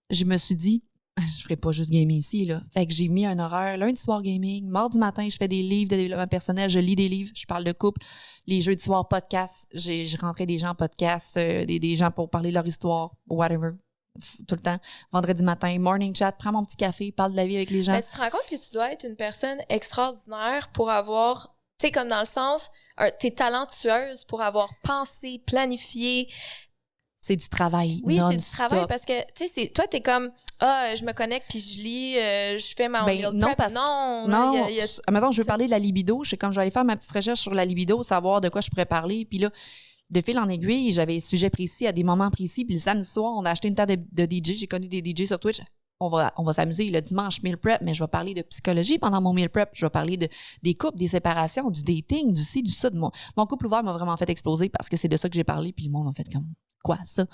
je me suis dit, je ferais pas juste gamer ici, là. Fait que j'ai mis un horaire, lundi soir gaming, mardi matin, je fais des livres de développement personnel, je lis des livres, je parle de couple, les jeudis soirs, podcast, je rentrais des gens en podcast, des gens pour parler de leur histoire, whatever, tout le temps. Vendredi matin, morning chat, prends mon petit café, parle de la vie avec les gens. Mais tu te rends compte que tu dois être une personne extraordinaire pour avoir, tu sais, comme dans le sens, t'es talentueuse pour avoir pensé, planifié. C'est du travail. Oui, c'est du non-stop. travail parce que, tu sais, toi, t'es comme, je me connecte puis je lis, je fais ma meal non, prep. parce Non, Mettons, je veux parler de la libido. Je sais comme je vais aller faire ma petite recherche sur la libido, savoir de quoi je pourrais parler. Puis là, de fil en aiguille, j'avais des sujets précis à des moments précis. Puis le samedi soir, on a acheté une table de DJ. J'ai connu des DJ sur Twitch. On va s'amuser le dimanche meal prep, mais je vais parler de psychologie pendant mon meal prep. Je vais parler des couples, des séparations, du dating, du ci, du ça. Mon couple ouvert m'a vraiment fait exploser parce que c'est de ça que j'ai parlé. Puis le monde m'a fait comme, quoi ça?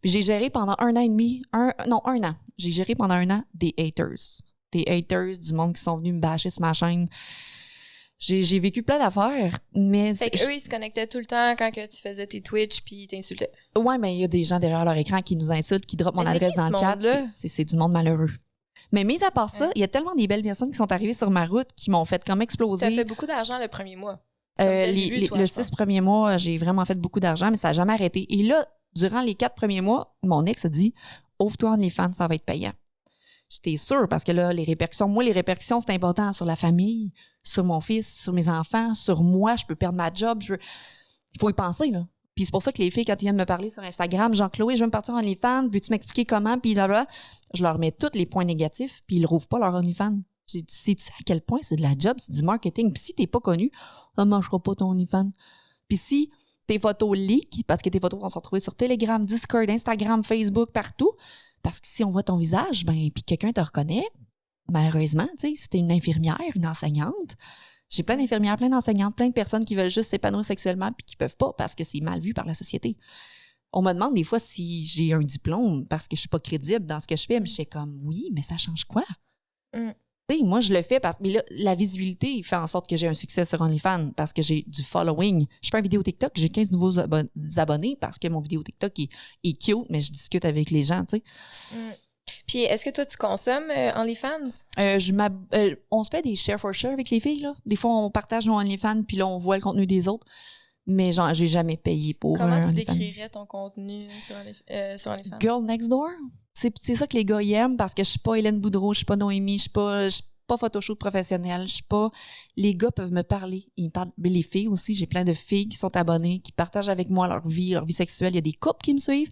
Puis j'ai géré pendant un an. J'ai géré pendant un an des haters. Des haters, du monde qui sont venus me bâcher sur ma chaîne. J'ai vécu plein d'affaires, mais... Fait qu'eux, ils se connectaient tout le temps quand que tu faisais tes Twitch puis ils t'insultaient. Ouais, mais il y a des gens derrière leur écran qui nous insultent, qui droppent mon Mais c'est adresse qui, dans le ce chat. monde-là? C'est du monde malheureux. Mais mis à part ça, il y a tellement des belles personnes qui sont arrivées sur ma route qui m'ont fait comme exploser. T'as fait beaucoup d'argent le premier mois. Dès le début, toi, le je 6 pense. premiers mois, j'ai vraiment fait beaucoup d'argent, mais ça n'a jamais arrêté. Et là, durant les 4 premiers mois, mon ex a dit « Ouvre-toi OnlyFans, ça va être payant. » J'étais sûre parce que là, les répercussions, c'est important sur la famille, sur mon fils, sur mes enfants, sur moi. Je peux perdre ma job. Il faut y penser, là. Puis c'est pour ça que les filles, quand ils viennent me parler sur Instagram, Jean-Chloé, je veux me partir en OnlyFans, peux-tu m'expliquer comment? Puis là, je leur mets tous les points négatifs, puis ils ne rouvrent pas leur OnlyFans. Sais-tu à quel point c'est de la job, c'est du marketing? Puis si t'es pas connu, on ne mangera pas ton OnlyFans. Puis si tes photos leak, parce que tes photos vont se retrouver sur Telegram, Discord, Instagram, Facebook, partout, parce que si on voit ton visage, puis quelqu'un te reconnaît, malheureusement, tu sais, si t'es une infirmière, une enseignante, j'ai plein d'infirmières, plein d'enseignantes, plein de personnes qui veulent juste s'épanouir sexuellement puis qui peuvent pas parce que c'est mal vu par la société. On me demande des fois si j'ai un diplôme parce que je suis pas crédible dans ce que je fais, mais je suis comme, oui, mais ça change quoi? Tu sais, moi, je le fais parce que mais là, la visibilité fait en sorte que j'ai un succès sur OnlyFans parce que j'ai du following. Je fais une vidéo TikTok, j'ai 15 nouveaux abonnés parce que mon vidéo TikTok est cute, mais je discute avec les gens, tu sais. Puis, est-ce que toi, tu consommes OnlyFans? On se fait des share for share avec les filles, là. Des fois, on partage nos OnlyFans, puis là, on voit le contenu des autres. Mais genre, j'ai jamais payé pour Comment tu OnlyFans. décrirais ton contenu sur OnlyFans? Girl next door? C'est ça que les gars y aiment parce que je suis pas Hélène Boudreau, je suis pas Noémie, je suis pas photoshoot professionnel, je suis pas... Les gars peuvent me parler. Ils me parlent. Mais les filles aussi, j'ai plein de filles qui sont abonnées, qui partagent avec moi leur vie sexuelle. Il y a des couples qui me suivent,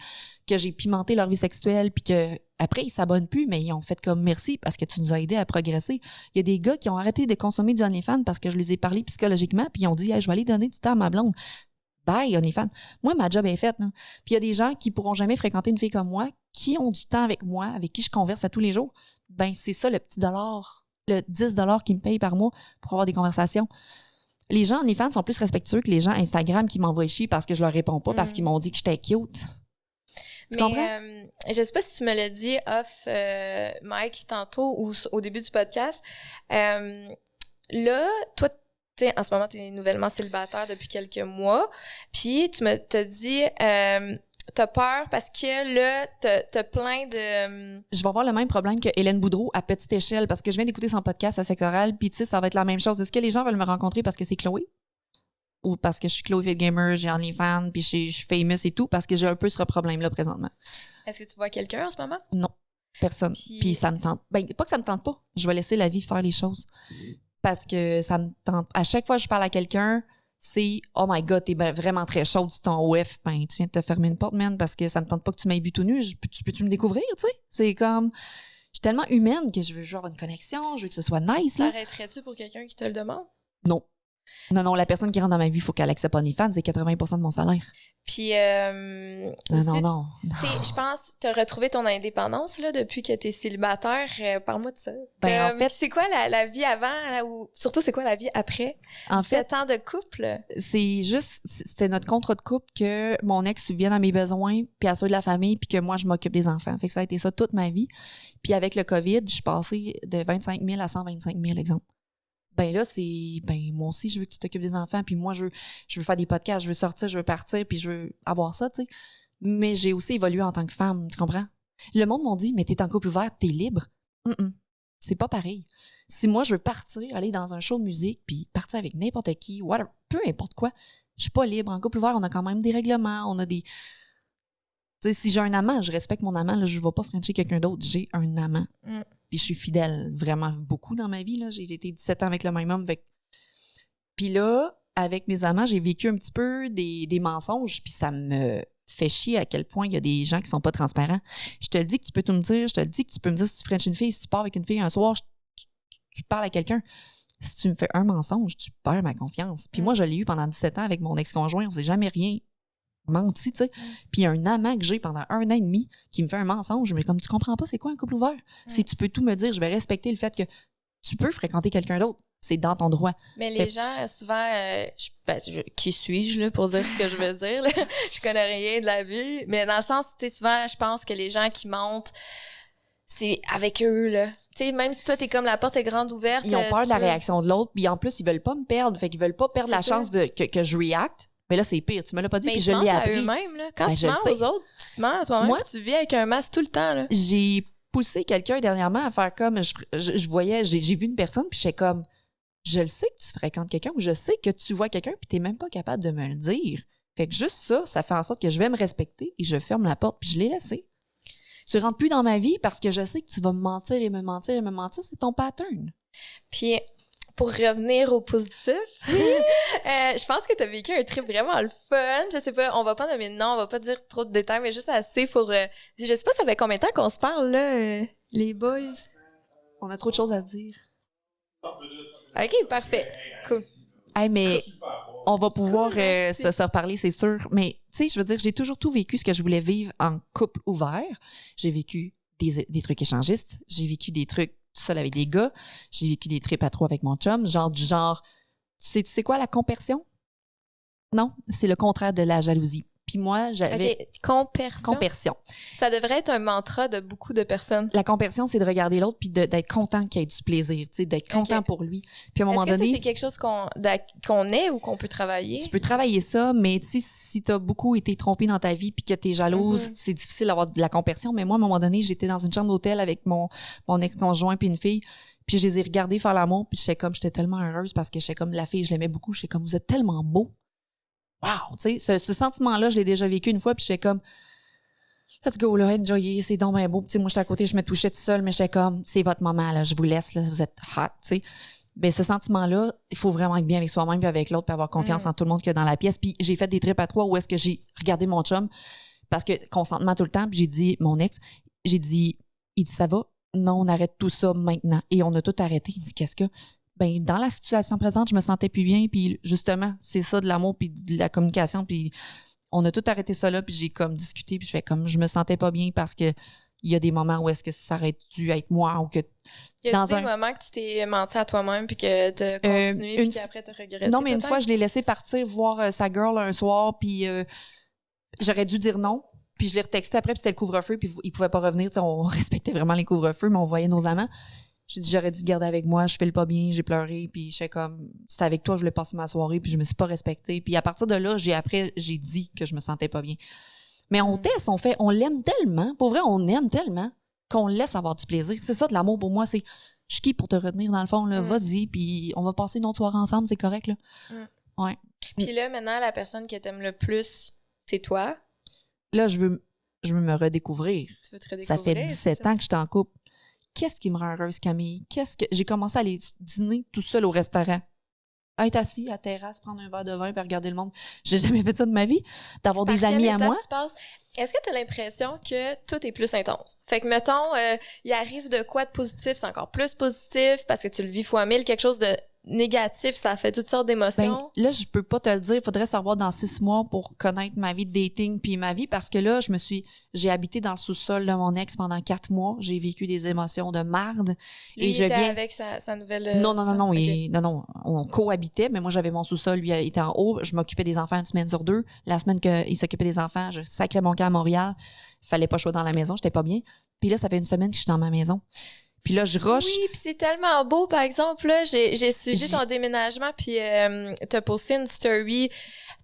que j'ai pimenté leur vie sexuelle, puis que après ils s'abonnent plus, mais ils ont fait comme merci parce que tu nous as aidés à progresser. Il y a des gars qui ont arrêté de consommer du OnlyFans parce que je les ai parlé psychologiquement, puis ils ont dit hey, je vais aller donner du temps à ma blonde. Bye OnlyFans. Moi, ma job est faite. Là. Puis il y a des gens qui pourront jamais fréquenter une fille comme moi, qui ont du temps avec moi, avec qui je converse à tous les jours. Ben c'est ça le petit dollar, le 10 $ qu'ils me payent par mois pour avoir des conversations. Les gens OnlyFans sont plus respectueux que les gens Instagram qui m'envoient chier parce que je leur réponds pas parce qu'ils m'ont dit que j'étais cute. Tu comprends? Je sais pas si tu me l'as dit off Mike tantôt ou au début du podcast. Là, toi, en ce moment, t'es nouvellement célibataire depuis quelques mois. Puis tu t'as dit t'as peur parce que là, t'as plein de... Je vais avoir le même problème que Hélène Boudreau à petite échelle parce que je viens d'écouter son podcast à Sexe Oral, puis tu sais, ça va être la même chose. Est-ce que les gens veulent me rencontrer parce que c'est Chloé? Ou parce que je suis Chloé Fit Gamer, j'ai OnlyFans, puis je suis famous et tout, parce que j'ai un peu ce problème-là présentement. Est-ce que tu vois quelqu'un en ce moment? Non, personne. Puis ça me tente. Ben, pas que ça me tente pas. Je vais laisser la vie faire les choses. Parce que ça me tente. À chaque fois que je parle à quelqu'un, c'est « Oh my God, t'es vraiment très chaude sur ton OF. » Ben, tu viens de te fermer une porte, man, parce que ça me tente pas que tu m'aies vu tout nu. Peux-tu me découvrir, tu sais? C'est comme... Je suis tellement humaine que je veux avoir une connexion, je veux que ce soit nice, là. T'arrêterais-tu pour quelqu'un qui te le demande? Non. Non, la personne qui rentre dans ma vie, il faut qu'elle accepte OnlyFans, c'est 80% de mon salaire. Puis, Non. Tu sais, je pense que tu as retrouvé ton indépendance là, depuis que tu es célibataire. Parle-moi de ça. Ben, en fait, c'est quoi la vie avant, là, ou surtout, c'est quoi la vie après? En 7 ans de couple? C'était notre contrat de couple que mon ex vienne à mes besoins, puis à ceux de la famille, puis que moi, je m'occupe des enfants. Fait que ça a été ça toute ma vie. Puis avec le COVID, je suis passée de 25 000 à 125 000, exemple. Ben là, moi aussi, je veux que tu t'occupes des enfants, puis moi, je veux faire des podcasts, je veux sortir, je veux partir, puis je veux avoir ça, tu sais. Mais j'ai aussi évolué en tant que femme, tu comprends? Le monde m'a dit, mais t'es en couple ouvert, t'es libre. C'est pas pareil. Si moi, je veux partir, aller dans un show de musique, puis partir avec n'importe qui, whatever, peu importe quoi, je suis pas libre. En couple ouvert, on a quand même des règlements, on a des... Tu sais, si j'ai un amant, je respecte mon amant, là, je vais pas frencher quelqu'un d'autre, j'ai un amant. Puis je suis fidèle vraiment beaucoup dans ma vie, là. J'ai été 17 ans avec le même homme. Puis là, avec mes amants, j'ai vécu un petit peu des mensonges, puis ça me fait chier à quel point il y a des gens qui sont pas transparents. Je te le dis que tu peux tout me dire, je te le dis que tu peux me dire si tu frenches une fille, si tu pars avec une fille un soir, tu parles à quelqu'un. Si tu me fais un mensonge, tu perds ma confiance. Puis moi, je l'ai eu pendant 17 ans avec mon ex-conjoint, on s'est jamais rien menti, tu sais. Puis il y a un amant que j'ai pendant 1 an et demi qui me fait un mensonge, mais comme tu comprends pas c'est quoi un couple ouvert? Si tu peux tout me dire, je vais respecter le fait que tu peux fréquenter quelqu'un d'autre. C'est dans ton droit. Mais les gens, souvent, qui suis-je là, pour dire ce que je veux dire? Là? Je connais rien de la vie. Mais dans le sens, tu sais, souvent, je pense que les gens qui mentent, c'est avec eux, là. Tu sais, même si toi, t'es comme la porte est grande ouverte. Ils ont peur de la réaction de l'autre, puis en plus, ils veulent pas me perdre. Fait qu'ils veulent pas perdre la chance que je react. Mais là, c'est pire. Tu me l'as pas dit, puis je l'ai appris. Mais ils mentent à eux-mêmes, là. Quand tu mens aux autres, tu te mens à toi-même, puis tu vis avec un masque tout le temps, là. J'ai poussé quelqu'un dernièrement à faire comme... Je voyais... J'ai vu une personne, puis j'étais comme... Je le sais que tu fréquentes quelqu'un, ou je sais que tu vois quelqu'un, puis t'es même pas capable de me le dire. Fait que juste ça fait en sorte que je vais me respecter, et je ferme la porte, puis je l'ai laissé. Tu rentres plus dans ma vie parce que je sais que tu vas me mentir et me mentir et me mentir. C'est ton pattern. Puis... Pour revenir au positif, je pense que t'as vécu un trip vraiment le fun. Je sais pas, on va pas nommer de nom, on va pas dire trop de détails, mais juste assez pour... je sais pas, ça fait combien de temps qu'on se parle, là, les boys? On a trop de choses à dire. OK, parfait. Cool. Hey, mais on va pouvoir se reparler, c'est sûr. Mais, tu sais, je veux dire, j'ai toujours tout vécu ce que je voulais vivre en couple ouvert. J'ai vécu des trucs échangistes. J'ai vécu des trucs tout seul avec des gars. J'ai vécu des trips à 3 avec mon chum. Tu sais quoi, la compersion? Non, c'est le contraire de la jalousie. Puis moi, j'avais... Compersion. Ça devrait être un mantra de beaucoup de personnes. La compersion, c'est de regarder l'autre puis d'être content qu'il ait du plaisir, tu sais, d'être content pour lui. Puis à un moment donné... Est-ce que c'est quelque chose qu'on est ou qu'on peut travailler? Tu peux travailler ça, mais tu sais, si t'as beaucoup été trompé dans ta vie puis que t'es jalouse, c'est difficile d'avoir de la compersion. Mais moi, à un moment donné, j'étais dans une chambre d'hôtel avec mon ex-conjoint puis une fille, puis je les ai regardés faire l'amour, puis j'étais tellement heureuse parce que j'étais comme la fille, je l'aimais beaucoup, j'étais comme, vous êtes tellement beau. Wow, tu sais, ce sentiment-là, je l'ai déjà vécu une fois, puis j'étais comme, let's go, là, enjoyer, c'est donc bien beau. Puis moi, j'étais à côté, je me touchais toute seule, mais j'étais comme, c'est votre moment, là, je vous laisse, là, vous êtes hot, tu sais. Ben, ce sentiment-là, il faut vraiment être bien avec soi-même puis avec l'autre puis avoir confiance en tout le monde qu'il y a dans la pièce. Puis j'ai fait des trips à 3 où est-ce que j'ai regardé mon chum, parce que consentement tout le temps, puis j'ai dit, il dit, ça va? Non, on arrête tout ça maintenant. Et on a tout arrêté. Il dit, qu'est-ce que... Ben, dans la situation présente, je me sentais plus bien, puis justement, c'est ça de l'amour puis de la communication, puis on a tout arrêté ça là, puis j'ai comme discuté, puis je fais comme, je me sentais pas bien parce que il y a des moments où est-ce que ça aurait dû être moi ou que... Il y a des moments que tu t'es menti à toi-même puis que t'as continué puis qu'après t'as regretté? Non, mais une fois, je l'ai laissé partir voir sa girl un soir, puis j'aurais dû dire non, puis je l'ai retexté après, puis c'était le couvre-feu, puis il pouvait pas revenir, tu sais, on respectait vraiment les couvre-feux, mais on voyait nos amants. J'ai dit, j'aurais dû te garder avec moi, je file pas bien, j'ai pleuré, puis j'étais comme, c'était avec toi, je voulais passer ma soirée, puis je me suis pas respectée. Puis à partir de là, j'ai dit que je me sentais pas bien. Mais on teste, on l'aime tellement, pour vrai, on aime tellement qu'on le laisse avoir du plaisir. C'est ça de l'amour pour moi, c'est, je kiffe pour te retenir dans le fond, là, vas-y, puis on va passer une autre soirée ensemble, c'est correct, là. Ouais. Puis là, maintenant, la personne que t'aimes le plus, c'est toi? Là, je veux me redécouvrir. Tu veux te redécouvrir? Ça fait 17 ans que je suis en couple. Qu'est-ce qui me rend heureuse, Camille? J'ai commencé à aller dîner tout seul au restaurant. À être assis à la terrasse, prendre un verre de vin et regarder le monde. J'ai jamais fait ça de ma vie. D'avoir des amis à moi. Est-ce que tu as l'impression que tout est plus intense? Fait que, mettons, il arrive de quoi de positif, c'est encore plus positif parce que tu le vis fois 1000, quelque chose de négatif, ça fait toutes sortes d'émotions. Ben, là, je peux pas te le dire. Il faudrait savoir dans 6 mois pour connaître ma vie de dating puis ma vie, parce que là, j'ai habité dans le sous-sol de mon ex pendant 4 mois. J'ai vécu des émotions de marde. Lui, il était avec sa nouvelle... Non, okay. non, on cohabitait, mais moi, j'avais mon sous-sol, lui, il était en haut. Je m'occupais des enfants une semaine sur 2. La semaine qu'il s'occupait des enfants, je sacrais mon camp à Montréal. Fallait pas que je sois dans la maison, j'étais pas bien. Puis là, ça fait une semaine que je suis dans ma maison. Puis là, je rush. Oui, puis c'est tellement beau, par exemple, là, j'ai suivi ton déménagement, puis t'as posté une story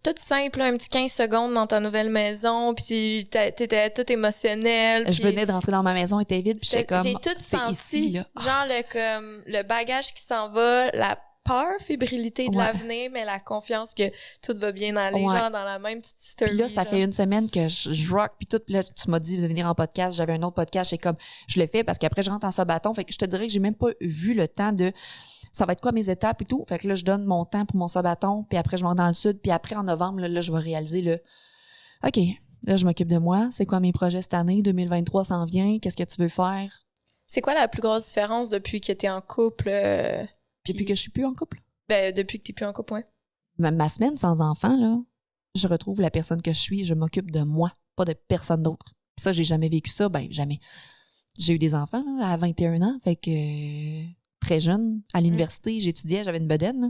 toute simple, là, un petit 15 secondes dans ta nouvelle maison, puis t'étais toute émotionnelle. Je venais de rentrer dans ma maison, elle était vide, puis j'étais comme... J'ai tout senti, ici, là. genre le bagage qui s'en va, la peur, fébrilité de l'avenir, mais la confiance que tout va bien aller, genre dans la même petite story. Puis là, ça fait une semaine que je rock, puis tout. Puis là, tu m'as dit de venir en podcast. J'avais un autre podcast. C'est comme, je le fais parce qu'après, je rentre en sabaton. Fait que je te dirais que j'ai même pas vu le temps de... Ça va être quoi mes étapes et tout. Fait que là, je donne mon temps pour mon sabaton. Puis après, je vais dans le sud. Puis après, en novembre, là, je vais réaliser le... OK, là, je m'occupe de moi. C'est quoi mes projets cette année? 2023 s'en vient. Qu'est-ce que tu veux faire? C'est quoi la plus grosse différence depuis que t'es en couple? Depuis que je suis plus en couple? Ben, depuis que t'es plus en couple, ouais. Ma semaine sans enfant, là, je retrouve la personne que je suis, je m'occupe de moi, pas de personne d'autre. Puis ça, j'ai jamais vécu ça, ben jamais. J'ai eu des enfants là, à 21 ans, fait que très jeune, à l'université, j'étudiais, j'avais une bedaine. Là.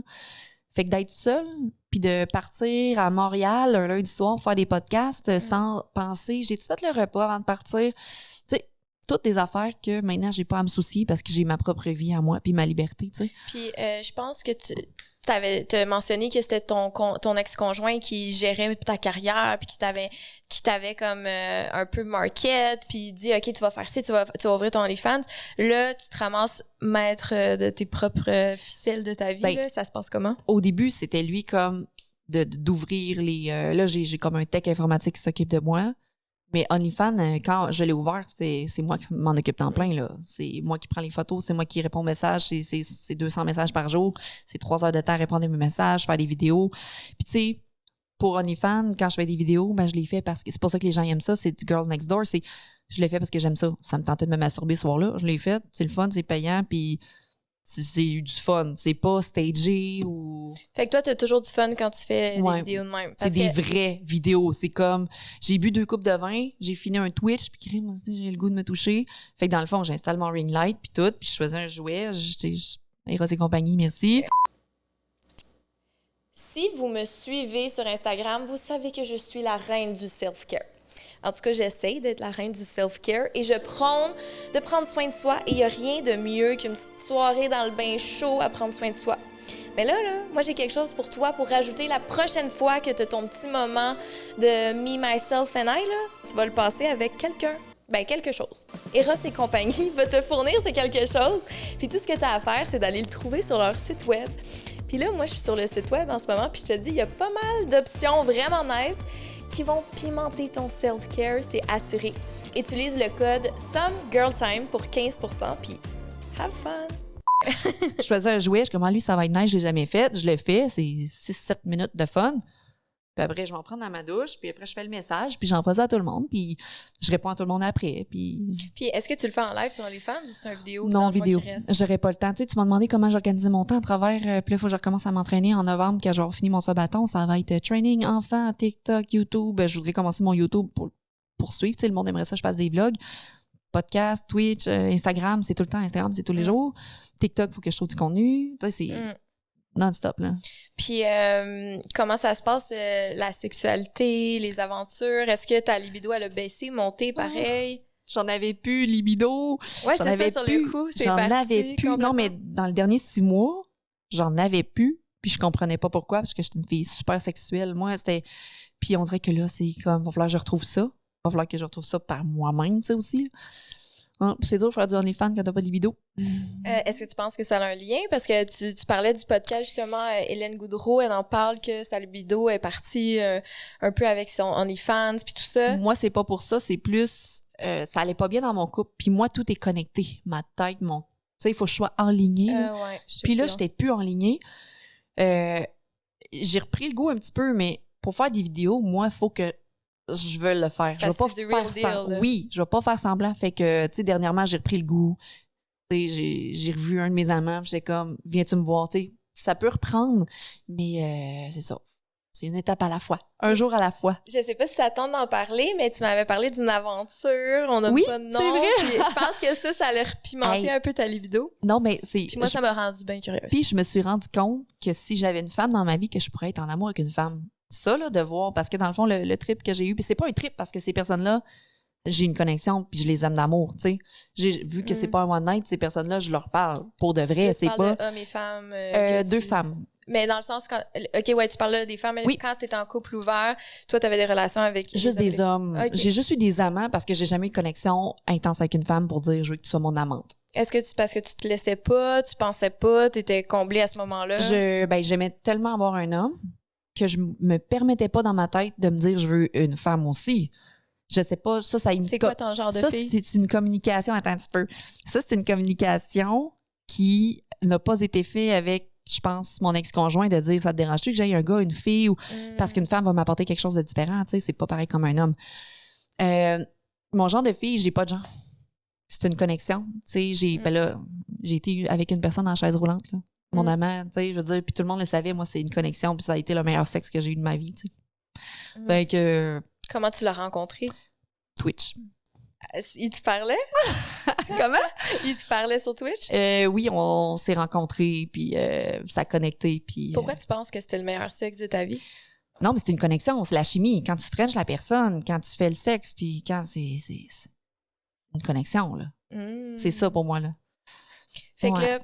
Fait que d'être seule, puis de partir à Montréal un lundi soir faire des podcasts sans penser, j'ai-tu fait le repas avant de partir? Tu sais, toutes des affaires que maintenant j'ai pas à me soucier parce que j'ai ma propre vie à moi puis ma liberté, tu sais. Puis je pense que t'as mentionné que c'était ton ex-conjoint qui gérait ta carrière puis qui t'avait comme un peu market puis dit OK, tu vas faire ci, tu vas ouvrir ton OnlyFans. Là, tu te ramasses maître de tes propres ficelles de ta vie, là, ça se passe comment? Au début, c'était lui comme d'ouvrir les là j'ai comme un tech informatique qui s'occupe de moi. Mais OnlyFans, quand je l'ai ouvert, c'est moi qui m'en occupe en plein, là. C'est moi qui prends les photos, c'est moi qui réponds aux messages, c'est 200 messages par jour, c'est 3 heures de temps à répondre à mes messages, faire des vidéos. Puis tu sais, pour OnlyFans, quand je fais des vidéos, ben je les fais parce que c'est pour ça que les gens aiment ça, c'est du girl next door, je le fais parce que j'aime ça. Ça me tentait de me masturber ce soir-là, je l'ai fait, c'est le fun, c'est payant, puis c'est du fun, c'est pas stagé ou... Fait que toi, t'as toujours du fun quand tu fais des vidéos de même. C'est des vraies vidéos. C'est comme, j'ai bu 2 coupes de vin, j'ai fini un Twitch, puis crème, j'ai le goût de me toucher. Fait que dans le fond, j'installe mon ring light, puis tout, puis je choisis un jouet. Eros et compagnie, merci. Si vous me suivez sur Instagram, vous savez que je suis la reine du self-care. En tout cas, j'essaie d'être la reine du self-care et je prône de prendre soin de soi et il n'y a rien de mieux qu'une petite soirée dans le bain chaud à prendre soin de soi. Mais là, moi, j'ai quelque chose pour toi pour rajouter la prochaine fois que tu as ton petit moment de me, myself and I, là, tu vas le passer avec quelqu'un. Ben, quelque chose. Eros et compagnie va te fournir ce quelque chose. Puis tout ce que tu as à faire, c'est d'aller le trouver sur leur site web. Puis là, moi, je suis sur le site web en ce moment, puis je te dis, il y a pas mal d'options vraiment nice qui vont pimenter ton self-care, c'est assuré. Utilise le code SOMEGIRLTIME pour 15%, puis have fun! Je faisais un jouet, je suis comme, lui, ça va être nice, je l'ai jamais fait. Je le fais, c'est 6-7 minutes de fun. Puis après, je vais en prendre dans ma douche, puis après, je fais le message, puis j'envoie ça à tout le monde, puis je réponds à tout le monde après, puis... Puis est-ce que tu le fais en live sur OnlyFans ou c'est une vidéo? Non, vidéo. J'aurais pas le temps. Tu sais, tu m'as demandé comment j'organisais mon temps à travers... puis là, il faut que je recommence à m'entraîner en novembre, quand j'aurai fini mon sabaton. Ça va être training, enfant, TikTok, YouTube. Je voudrais commencer mon YouTube pour poursuivre. Tu sais, le monde aimerait ça, je fasse des vlogs. Podcast, Twitch, Instagram, c'est tout le temps. Instagram, c'est tous les jours. TikTok, il faut que je trouve du contenu. Tu sais, c'est... non-stop, là. Puis, comment ça se passe, la sexualité, les aventures? Est-ce que ta libido, elle a baissé, monté, pareil? J'en avais plus, libido. Ouais, c'est ça, sur le coup, c'est parti. J'en avais plus. Non, mais dans les derniers 6 mois, j'en avais plus. Puis je comprenais pas pourquoi, parce que j'étais une fille super sexuelle. Moi, c'était... Puis on dirait que là, c'est comme, il va falloir que je retrouve ça. Il va falloir que je retrouve ça par moi-même, tu sais, aussi. C'est dur de faire du OnlyFans quand t'as pas de libido. Est-ce que tu penses que ça a un lien? Parce que tu parlais du podcast, justement, Hélène Goudreau, elle en parle que sa libido est partie un peu avec son OnlyFans puis tout ça. Moi, c'est pas pour ça, c'est plus... ça allait pas bien dans mon couple. Puis moi, tout est connecté. Ma tête, mon... Tu sais, il faut que je sois enlignée. Ouais, puis là, j'étais plus enlignée. J'ai repris le goût un petit peu, mais pour faire des vidéos, moi, il faut que je veux le faire. Je vais pas faire semblant. Oui, je vais pas faire semblant. Fait que, tu sais, dernièrement, j'ai repris le goût. Tu sais, j'ai revu un de mes amants, j'étais comme, viens-tu me voir, tu sais, ça peut reprendre, mais c'est ça. C'est une étape à la fois, un jour à la fois. Je sais pas si ça tente d'en parler, mais tu m'avais parlé d'une aventure, on n'a Oui, pas de nom. c'est vrai. Puis je pense que ça a repimenté un peu ta libido. Non, mais c'est... Puis moi, ça m'a rendu bien curieuse. Puis je me suis rendu compte que si j'avais une femme dans ma vie, que je pourrais être en amour avec une femme. Ça, là, de voir, parce que dans le fond, le trip que j'ai eu, puis c'est pas un trip parce que ces personnes-là, j'ai une connexion, puis je les aime d'amour, tu sais. J'ai vu que c'est pas un one night, ces personnes-là, je leur parle pour de vrai, c'est pas... De hommes et femmes. Deux femmes. Mais dans le sens quand... OK, ouais, tu parles là des femmes, mais Oui. quand t'étais en couple ouvert, toi, t'avais des relations avec... Juste des hommes. Okay. J'ai juste eu des amants parce que j'ai jamais eu de connexion intense avec une femme pour dire je veux que tu sois mon amante. Est-ce que parce que tu te laissais pas, tu pensais pas, t'étais comblée à ce moment-là? J'aimais tellement avoir un homme que je me permettais pas dans ma tête de me dire je veux une femme aussi. Je sais pas, ça C'est quoi ton genre de fille? Ça, c'est une communication, attends un petit peu. Ça, c'est une communication qui n'a pas été faite avec, je pense, mon ex-conjoint de dire ça te dérange-tu que j'aille un gars, une fille ou parce qu'une femme va m'apporter quelque chose de différent, tu sais, c'est pas pareil comme un homme. Mon genre de fille, j'ai pas de genre. C'est une connexion, tu sais, ben là, j'ai été avec une personne en chaise roulante, là. Mon amant, tu sais, je veux dire, puis tout le monde le savait, moi, c'est une connexion, puis ça a été le meilleur sexe que j'ai eu de ma vie, tu sais. Fait que... Comment tu l'as rencontré? Twitch. Il te parlait? Comment? Il te parlait sur Twitch? Oui, on s'est rencontrés, puis ça a connecté, puis... Pourquoi tu penses que c'était le meilleur sexe de ta vie? Non, mais c'est une connexion, c'est la chimie. Quand tu frenches la personne, quand tu fais le sexe, puis quand c'est une connexion, là. C'est ça pour moi, là. Fait que là,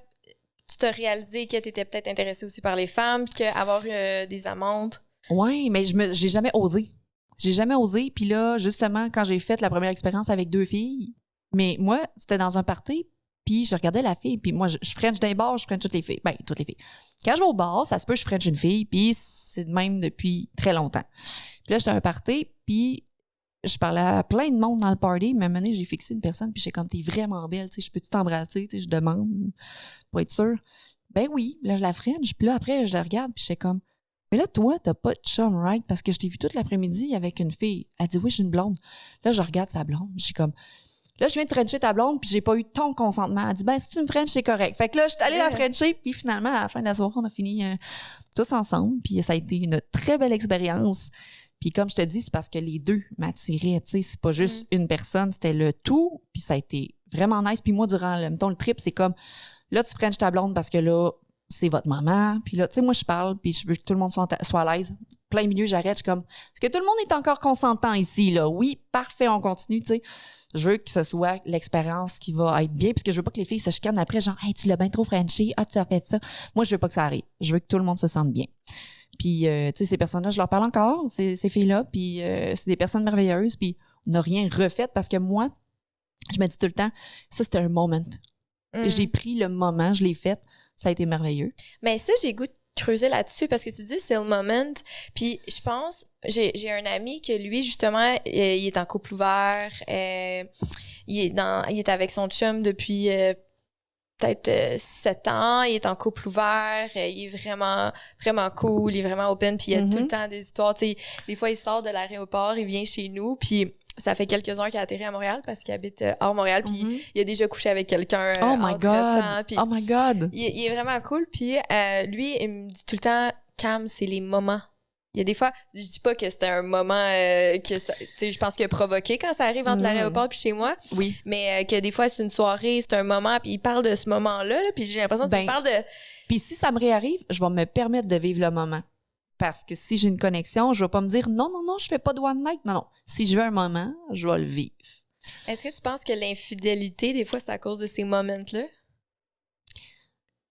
tu t'as réalisé que t'étais peut-être intéressée aussi par les femmes, puis qu'avoir des amantes... Oui, mais j'ai jamais osé. J'ai jamais osé. Puis là, justement, quand j'ai fait la première expérience avec 2 filles, mais moi, c'était dans un party, puis je regardais la fille, puis moi, je french d'un bar, je french toutes les filles. Ben, toutes les filles. Quand je vais au bar, ça se peut, je french une fille, puis c'est de même depuis très longtemps. Puis là, j'étais à un party, puis je parlais à plein de monde dans le party, mais à un moment donné, j'ai fixé une personne, puis j'étais comme, t'es vraiment belle, tu sais, je peux-tu t'embrasser, tu sais, je demande, pour être sûre. Ben oui, là, je la french, puis là, après, je la regarde, puis j'étais comme, mais là, toi, t'as pas de chum, right? Parce que je t'ai vu toute l'après-midi avec une fille. Elle dit, oui, j'ai une blonde. Là, je regarde sa blonde. Je suis comme, là, je viens de frencher ta blonde, puis j'ai pas eu ton consentement. Elle dit, ben, si tu me frenches, c'est correct. Fait que là, je suis allée la frencher, puis finalement, à la fin de la soirée, on a fini tous ensemble. Puis ça a été une très belle expérience. Puis comme je te dis, c'est parce que les deux m'attiraient, tu sais. C'est pas juste une personne, c'était le tout. Puis ça a été vraiment nice. Puis moi, durant le trip, c'est comme, là, tu frenches ta blonde parce que là, c'est votre maman. Puis là, tu sais, moi, je parle, puis je veux que tout le monde soit à l'aise. Plein milieu, j'arrête, je suis comme, est-ce que tout le monde est encore consentant ici, là? Oui, parfait, on continue, tu sais. Je veux que ce soit l'expérience qui va être bien, puisque je veux pas que les filles se chicanent après, genre, hey, tu l'as bien trop frenché, ah, tu as fait ça. Moi, je veux pas que ça arrive. Je veux que tout le monde se sente bien. Puis, tu sais, ces personnes-là, je leur parle encore, ces filles-là, puis c'est des personnes merveilleuses, puis on n'a rien refait parce que moi, je me dis tout le temps, ça, c'était un moment. J'ai pris le moment, je l'ai fait. Ça a été merveilleux. Mais ça, j'ai goût de creuser là-dessus parce que tu dis c'est le moment. Puis je pense, j'ai un ami que lui, justement, il est en couple ouvert. Il est avec son chum depuis peut-être 7 ans. Il est en couple ouvert. Il est vraiment, vraiment cool. Il est vraiment open. Puis il y a tout le temps des histoires. Tu sais, des fois, il sort de l'aéroport, il vient chez nous. Puis ça fait quelques heures qu'il a atterri à Montréal parce qu'il habite hors Montréal, puis il a déjà couché avec quelqu'un entre-temps. Oh my God! Il est vraiment cool, puis lui, il me dit tout le temps, Cam, c'est les moments. Il y a des fois, je dis pas que c'était un moment que ça, tu sais, je pense qu'il a provoqué quand ça arrive entre l'aéroport puis chez moi. Oui. Mais que des fois, c'est une soirée, c'est un moment, puis il parle de ce moment-là, là, puis j'ai l'impression qu'il parle de... Puis si ça me réarrive, je vais me permettre de vivre le moment. Parce que si j'ai une connexion, je vais pas me dire non, je fais pas de one night. Non. Si je veux un moment, je vais le vivre. Est-ce que tu penses que l'infidélité, des fois, c'est à cause de ces moments-là?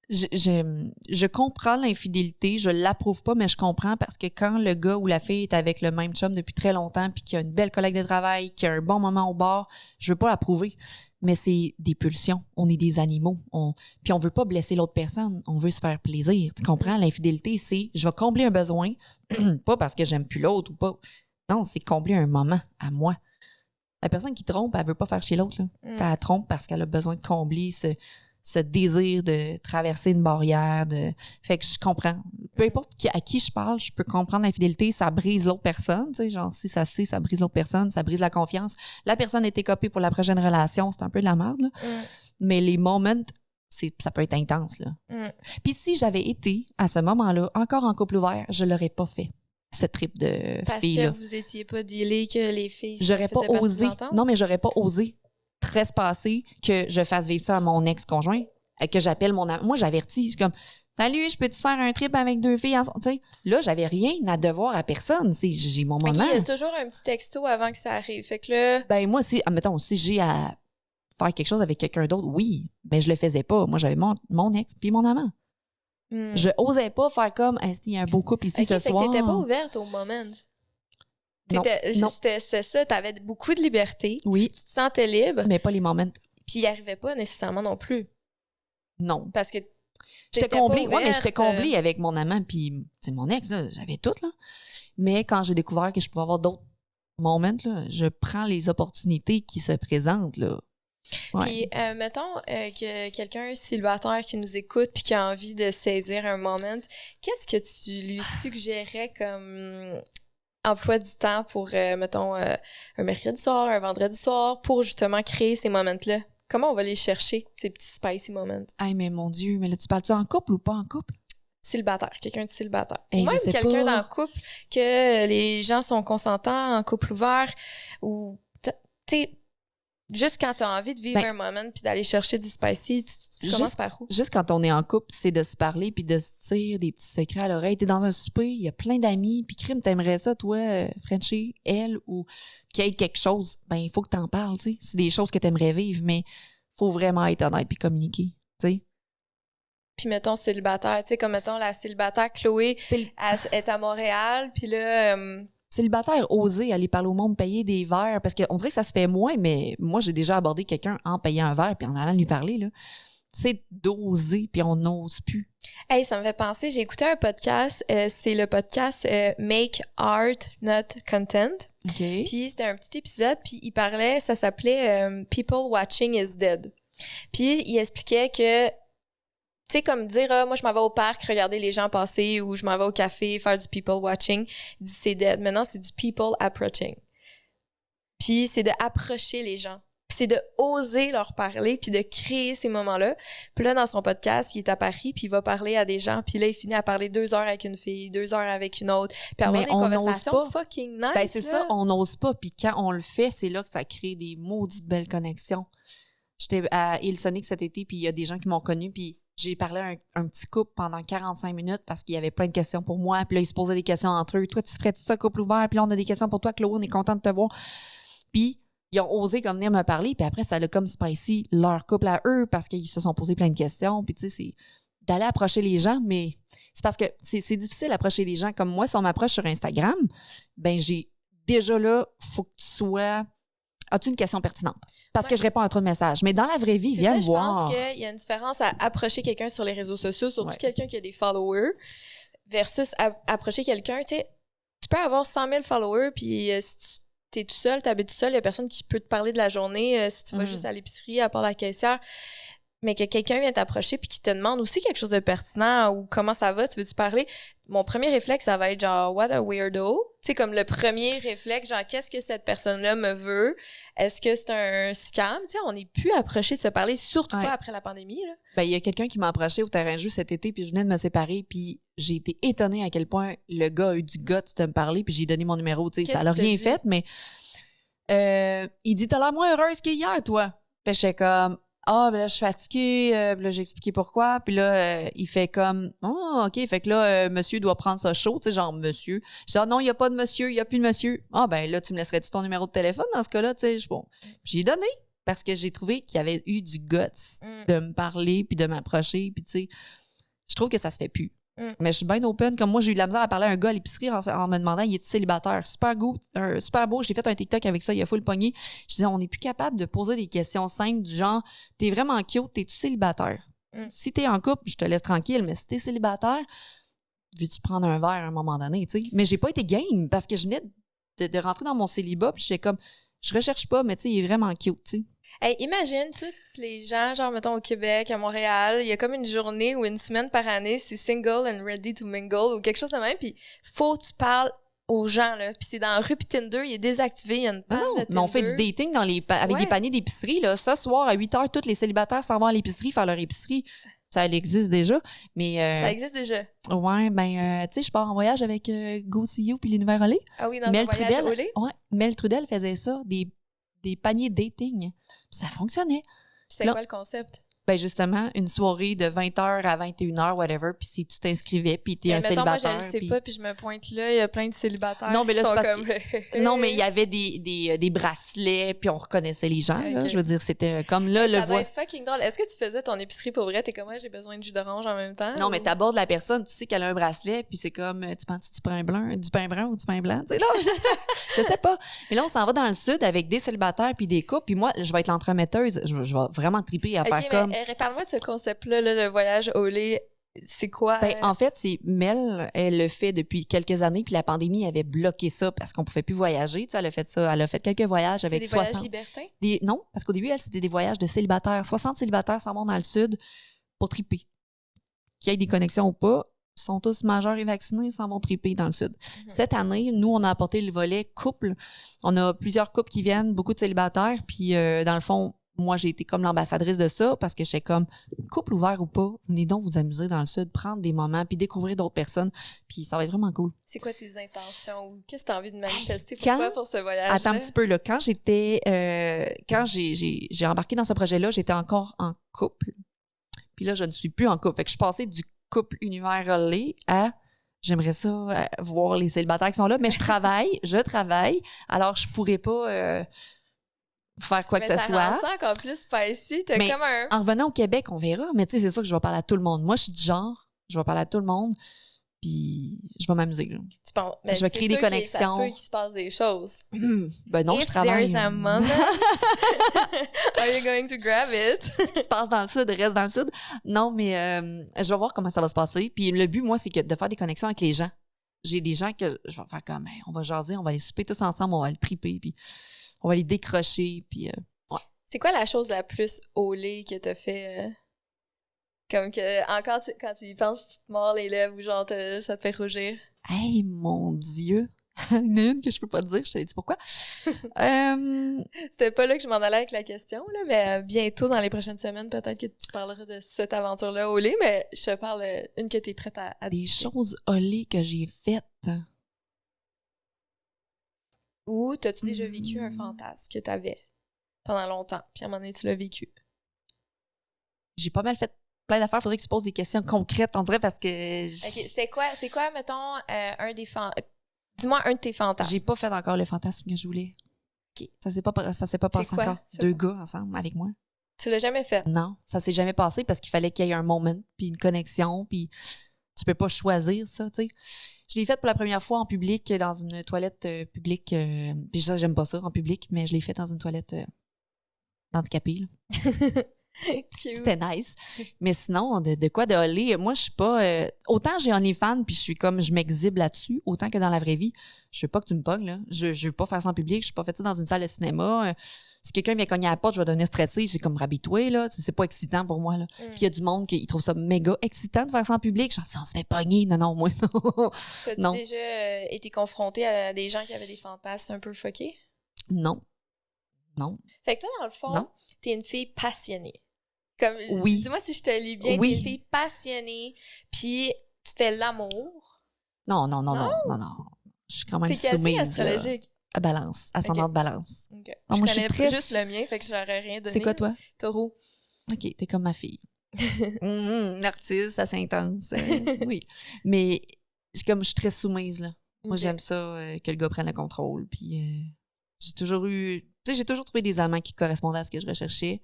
Je comprends l'infidélité, je l'approuve pas, mais je comprends parce que quand le gars ou la fille est avec le même chum depuis très longtemps puis qu'il a une belle collègue de travail, qu'il a un bon moment au bar, je veux pas l'approuver. Mais c'est des pulsions. On est des animaux. Puis on veut pas blesser l'autre personne. On veut se faire plaisir. Tu comprends? L'infidélité, c'est je vais combler un besoin, pas parce que j'aime plus l'autre ou pas. Non, c'est combler un moment à moi. La personne qui trompe, elle veut pas faire chez l'autre. Elle trompe parce qu'elle a besoin de combler ce désir de traverser une barrière. Fait que je comprends. Peu importe à qui je parle, je peux comprendre l'infidélité. Ça brise l'autre personne. Tu sais, genre, si ça se sait, ça brise l'autre personne. Ça brise la confiance. La personne était copée pour la prochaine relation. C'est un peu de la merde, là. Mais les moments ça peut être intense, là. Mm. Puis si j'avais été, à ce moment-là, encore en couple ouvert, je l'aurais pas fait, ce trip de Parce filles-là. que vous étiez pas dealé que les filles... J'aurais pas faisaient partie de osé. l'entente? Non, mais j'aurais pas osé trespasser que je fasse vivre ça à mon ex-conjoint, que j'appelle mon ami. Moi, j'avertis. Je suis comme, salut, je peux-tu faire un trip avec 2 filles ensemble? Tu sais, là, j'avais rien à devoir à personne. J'ai mon moment. OK, il y a toujours un petit texto avant que ça arrive. Fait que là... Ben, moi, admettons, si j'ai à faire quelque chose avec quelqu'un d'autre, oui, ben, je le faisais pas. Moi, j'avais mon ex puis mon amant. Je osais pas faire comme, il y a un beau couple ici ce fait soir. que t'étais pas ouverte au moment. Non. C'est ça, t'avais beaucoup de liberté. Oui, Tu te sentais libre. mais pas les moments. Puis il arrivait pas nécessairement non plus. Non. Parce que J'étais t'étais comblée. pas Ouais, mais j'étais ouverte, comblée avec mon amant puis mon ex, là, j'avais tout, là. Mais quand j'ai découvert que je pouvais avoir d'autres moments, là, je prends les opportunités qui se présentent, là. Ouais. Puis, mettons que quelqu'un célibataire qui nous écoute puis qui a envie de saisir un moment, qu'est-ce que tu lui suggérais comme emploi du temps pour, mettons, un mercredi soir, un vendredi soir, pour justement créer ces moments-là? Comment on va les chercher, ces petits spicy moments? Hey, mais mon Dieu, mais là, tu parles-tu en couple ou pas en couple? Célibataire, quelqu'un de célibataire. Hey, Ou même je sais quelqu'un pas. dans le couple, que les gens sont consentants, en couple ouvert, ou, tu sais, juste quand t'as envie de vivre un moment puis d'aller chercher du spicy, tu commences par où? Juste quand on est en couple, c'est de se parler puis de se dire des petits secrets à l'oreille. T'es dans un souper, il y a plein d'amis, puis crime, t'aimerais ça, toi, Frenchie, elle, ou qu'il y ait quelque chose, ben il faut que t'en parles, tu sais. C'est des choses que t'aimerais vivre, mais faut vraiment être honnête puis communiquer, tu sais. Puis mettons célibataire, tu sais, comme mettons la célibataire Chloé, elle est à Montréal, puis là... Célibataire, oser aller parler au monde, payer des verres, parce qu'on dirait que ça se fait moins, mais moi, j'ai déjà abordé quelqu'un en payant un verre puis en allant lui parler, là. C'est d'oser, puis on n'ose plus. Hey, ça me fait penser, j'ai écouté un podcast, c'est le podcast Make Art Not Content. OK. Puis c'était un petit épisode, puis il parlait, ça s'appelait People Watching is Dead. Puis il expliquait que, tu sais, comme dire, moi, je m'en vais au parc, regarder les gens passer, ou je m'en vais au café, faire du people watching. Il dit, c'est dead. Maintenant, c'est du people approaching. Puis, c'est d'approcher les gens. Puis, c'est de oser leur parler, puis de créer ces moments-là. Puis là, dans son podcast, il est à Paris, puis il va parler à des gens. Puis là, il finit à parler 2 heures avec une fille, 2 heures avec une autre. Puis avoir des conversations fucking nice. Ben, c'est là. ça, on n'ose pas. Puis quand on le fait, c'est là que ça crée des maudites belles connexions. J'étais à Hillsonic cet été, puis il y a des gens qui m'ont connue, puis j'ai parlé à un petit couple pendant 45 minutes parce qu'il y avait plein de questions pour moi. Puis là, ils se posaient des questions entre eux. Toi, tu ferais-tu ça, couple ouvert? Puis là, on a des questions pour toi, Chloé, on est content de te voir. Puis, ils ont osé comme venir me parler. Puis après, ça a comme spicy leur couple à eux parce qu'ils se sont posés plein de questions. Puis tu sais, c'est d'aller approcher les gens. Mais c'est parce que c'est difficile d'approcher les gens. Comme moi, si on m'approche sur Instagram, ben j'ai déjà là, faut que tu sois... As-tu une question pertinente? Parce que je réponds à trop de messages. Mais dans la vraie vie, viens me voir. Je pense qu'il y a une différence à approcher quelqu'un sur les réseaux sociaux, surtout quelqu'un qui a des followers, versus approcher quelqu'un. Tu sais, tu peux avoir 100 000 followers, puis si tu es tout seul, tu habites tout seul, il y a personne qui peut te parler de la journée si tu vas juste à l'épicerie, à part la caissière. Mais que quelqu'un vient t'approcher puis qui te demande aussi quelque chose de pertinent ou comment ça va, tu veux-tu parler? Mon premier réflexe, ça va être genre, what a weirdo. Tu sais, comme le premier réflexe, genre, qu'est-ce que cette personne-là me veut? Est-ce que c'est un scam? Tu sais, on n'est plus approché de se parler, surtout pas après la pandémie, là. Ben, il y a quelqu'un qui m'a approché au terrain de jeu cet été, puis je venais de me séparer, puis j'ai été étonnée à quel point le gars a eu du guts de me parler, puis j'ai donné mon numéro, tu sais, ça l'a rien fait, mais il dit, t'as l'air moins heureuse qu'hier, toi. Puis j'étais comme, ben là, je suis fatiguée. Puis là, j'ai expliqué pourquoi. Puis là, il fait comme, oh, OK. Fait que là, monsieur doit prendre ça chaud. Tu sais, genre, monsieur. Je dis, non, il n'y a pas de monsieur. Il n'y a plus de monsieur. Ben là, tu me laisserais-tu ton numéro de téléphone dans ce cas-là? Tu sais, bon. J'ai donné parce que j'ai trouvé qu'il y avait eu du guts de me parler puis de m'approcher. Puis tu sais, je trouve que ça se fait plus. Mais je suis bien open. Comme moi, j'ai eu de la misère à parler à un gars à l'épicerie en me demandant, il est célibataire? Super beau. J'ai fait un TikTok avec ça, il a full pogné. Je disais, on n'est plus capable de poser des questions simples du genre, t'es vraiment cute, t'es-tu célibataire? Si t'es en couple, je te laisse tranquille, mais si t'es célibataire, veux-tu prendre un verre à un moment donné, tu sais? Mais j'ai pas été game parce que je venais de rentrer dans mon célibat puis j'étais comme, je recherche pas, mais tu sais, il est vraiment cute, tu sais. Hey, imagine tous les gens, genre, mettons, au Québec, à Montréal, il y a comme une journée ou une semaine par année, c'est single and ready to mingle ou quelque chose de même, puis faut que tu parles aux gens, là. Puis c'est dans la rue, puis Tinder, il est désactivé, il y a une panne de Tinder. Mais on fait du dating avec des paniers d'épicerie, là. Ce soir, à 8 h, tous les célibataires s'en vont à l'épicerie faire leur épicerie. Ça existe déjà, mais... Ça existe déjà? Ouais, tu sais, je pars en voyage avec Go See You puis l'univers Olé. Ah oui, dans un voyage Olé? Ouais, Mel Trudel faisait ça, des paniers dating. Ça fonctionnait. C'est quoi le concept? Ben justement, une soirée de 20h à 21h, whatever, puis si tu t'inscrivais, puis t'es un célibataire. Moi, je le sais pas, puis je me pointe là, il y a plein de célibataires non, mais là, qui sont c'est comme... Non, mais il y avait des bracelets, puis on reconnaissait les gens, là. Je veux dire, c'était comme là, ça doit être fucking drôle. Est-ce que tu faisais ton épicerie pour vrai? T'es comme, moi, j'ai besoin de jus d'orange en même temps? Non, mais t'abordes la personne, tu sais qu'elle a un bracelet, puis c'est comme, tu penses du pain blanc, du pain brun ou du pain blanc? Tu sais, là, je sais pas. Mais là, on s'en va dans le sud avec des célibataires puis des couples, puis moi, je vais être l'entremetteuse. Je vais vraiment triper à faire comme... Parle-moi de ce concept-là, là, le voyage Olé. C'est quoi? Ben, en fait, c'est Mel, elle le fait depuis quelques années, puis la pandémie avait bloqué ça parce qu'on pouvait plus voyager. Tu sais, elle a fait ça. Elle a fait quelques voyages avec 60. C'est des voyages libertins? Non, parce qu'au début, elle, c'était des voyages de célibataires. 60 célibataires s'en vont dans le sud pour triper. Qu'il y ait des connexions ou pas, ils sont tous majeurs et vaccinés, ils s'en vont triper dans le sud. Cette année, nous, on a apporté le volet couple. On a plusieurs couples qui viennent, beaucoup de célibataires, puis dans le fond, moi, j'ai été comme l'ambassadrice de ça parce que j'étais comme, couple ouvert ou pas, venez donc vous amuser dans le sud, prendre des moments, puis découvrir d'autres personnes, puis ça va être vraiment cool. C'est quoi tes intentions ou qu'est-ce que tu as envie de manifester pour toi pour ce voyage-là? Attends un petit peu, là. Quand j'ai embarqué dans ce projet-là, j'étais encore en couple. Puis là, je ne suis plus en couple. Fait que je suis passée du couple univers Olé à... J'aimerais ça voir les célibataires qui sont là, mais je travaille, alors je pourrais pas... faire quoi que ce soit. Mais ça encore plus spicy. T'as comme un... En revenant au Québec, on verra. Mais tu sais, c'est sûr que je vais parler à tout le monde. Moi, je suis du genre, je vais parler à tout le monde, puis je vais m'amuser. Là. Tu penses, je vais créer des connexions. Ça se peut qu'il se passe des choses. Ben non, je travaille. If there's a moment, are you going to grab it? Ce qui se passe dans le sud reste dans le sud. Non, mais je vais voir comment ça va se passer. Puis le but, moi, c'est de faire des connexions avec les gens. J'ai des gens que je vais faire comme, on va jaser, on va aller souper tous ensemble, on va le triper, puis on va les décrocher, puis ouais. C'est quoi la chose la plus olée que t'as fait? Comme que, encore, quand tu y penses, tu te mords les lèvres ou genre, ça te fait rougir? Hey, mon Dieu! Il y en a une que je peux pas te dire, je te l'ai dit pourquoi. C'était pas là que je m'en allais avec la question, là, mais bientôt, dans les prochaines semaines, peut-être que tu parleras de cette aventure-là olée, mais je te parle une que t'es prête à des discuter. Choses olées que j'ai faites. Ou t'as-tu déjà vécu un fantasme que t'avais pendant longtemps, puis à un moment donné, tu l'as vécu? J'ai pas mal fait plein d'affaires. Faudrait que tu poses des questions concrètes, on dirait, parce que... OK, c'est quoi, mettons, un des fantasmes... Dis-moi un de tes fantasmes. J'ai pas fait encore le fantasme que je voulais. OK. Ça s'est pas passé quoi? encore. Deux gars ensemble avec moi. Tu l'as jamais fait? Non, ça s'est jamais passé parce qu'il fallait qu'il y ait un moment, puis une connexion, puis tu peux pas choisir ça, tu sais. Je l'ai fait pour la première fois en public, dans une toilette publique. Puis ça, j'aime pas ça, en public, mais je l'ai fait dans une toilette handicapée, là. C'était nice. Mais sinon, de quoi de holé? Moi, je suis pas... autant j'ai OnlyFans, puis je suis comme... Je m'exhibe là-dessus, autant que dans la vraie vie. Je veux pas que tu me pognes, là. Je veux pas faire ça en public. Je suis pas fait ça dans une salle de cinéma. Si quelqu'un vient cogner à la porte, je vais devenir stressée. J'ai comme rabitoué, là. C'est pas excitant pour moi, là. Puis il y a du monde qui trouve ça méga excitant de faire ça en public. Genre, si on se fait pogner. Non, moi, non. T'as-tu déjà été confrontée à des gens qui avaient des fantasmes un peu fuckés? Non. Fait que toi, dans le fond, t'es une fille passionnée. Comme, oui. Dis-moi si je te lis bien. Oui. T'es une fille passionnée, puis tu fais l'amour. Non. Je suis quand même soumise. T'es quasi astrologique. À balance. Ascendante balance. Okay. Non, je moi, connais très... juste le mien, fait que j'aurais rien donné. C'est quoi, toi? Taureau. OK, t'es comme ma fille. Artiste, assez intense. Oui. Mais je suis très soumise, là. Moi, j'aime ça, que le gars prenne le contrôle. Puis j'ai toujours trouvé des amants qui correspondaient à ce que je recherchais.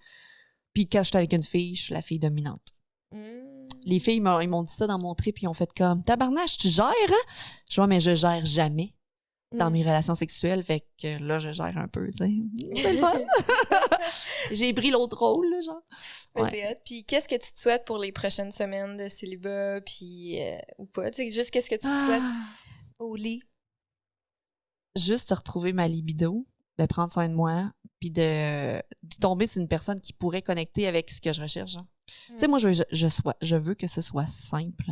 Puis quand j'étais avec une fille, je suis la fille dominante. Les filles, ils m'ont dit ça dans mon trip, ils ont fait comme, tabarnache, tu gères, hein? Je vois, mais je gère jamais dans mes relations sexuelles, fait que là, je gère un peu, tu sais. C'est le fun. J'ai pris l'autre rôle, là, genre. Ouais. C'est hot. Puis qu'est-ce que tu te souhaites pour les prochaines semaines de célibat, puis ou pas? Tu sais, juste qu'est-ce que tu te souhaites au lit? Juste de retrouver ma libido, de prendre soin de moi, puis de tomber sur une personne qui pourrait connecter avec ce que je recherche. Tu sais, moi, je veux que ce soit simple.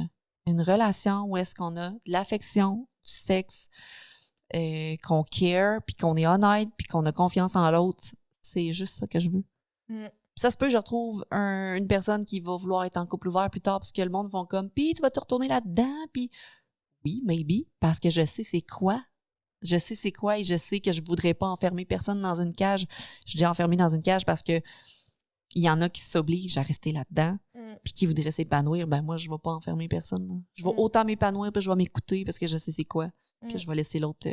Une relation où est-ce qu'on a de l'affection, du sexe, qu'on care, puis qu'on est honnête, puis qu'on a confiance en l'autre. C'est juste ça que je veux. Puis ça se peut que je retrouve une personne qui va vouloir être en couple ouvert plus tard, parce que le monde font comme, puis tu vas te retourner là-dedans, puis oui, maybe, parce que je sais c'est quoi. Je sais c'est quoi et je sais que je voudrais pas enfermer personne dans une cage. Je dis enfermer dans une cage parce que il y en a qui s'obligent à rester là-dedans puis qui voudraient s'épanouir. Ben moi, je vais pas enfermer personne. Là. Je vais autant m'épanouir puis je vais m'écouter parce que je sais c'est quoi que je vais laisser l'autre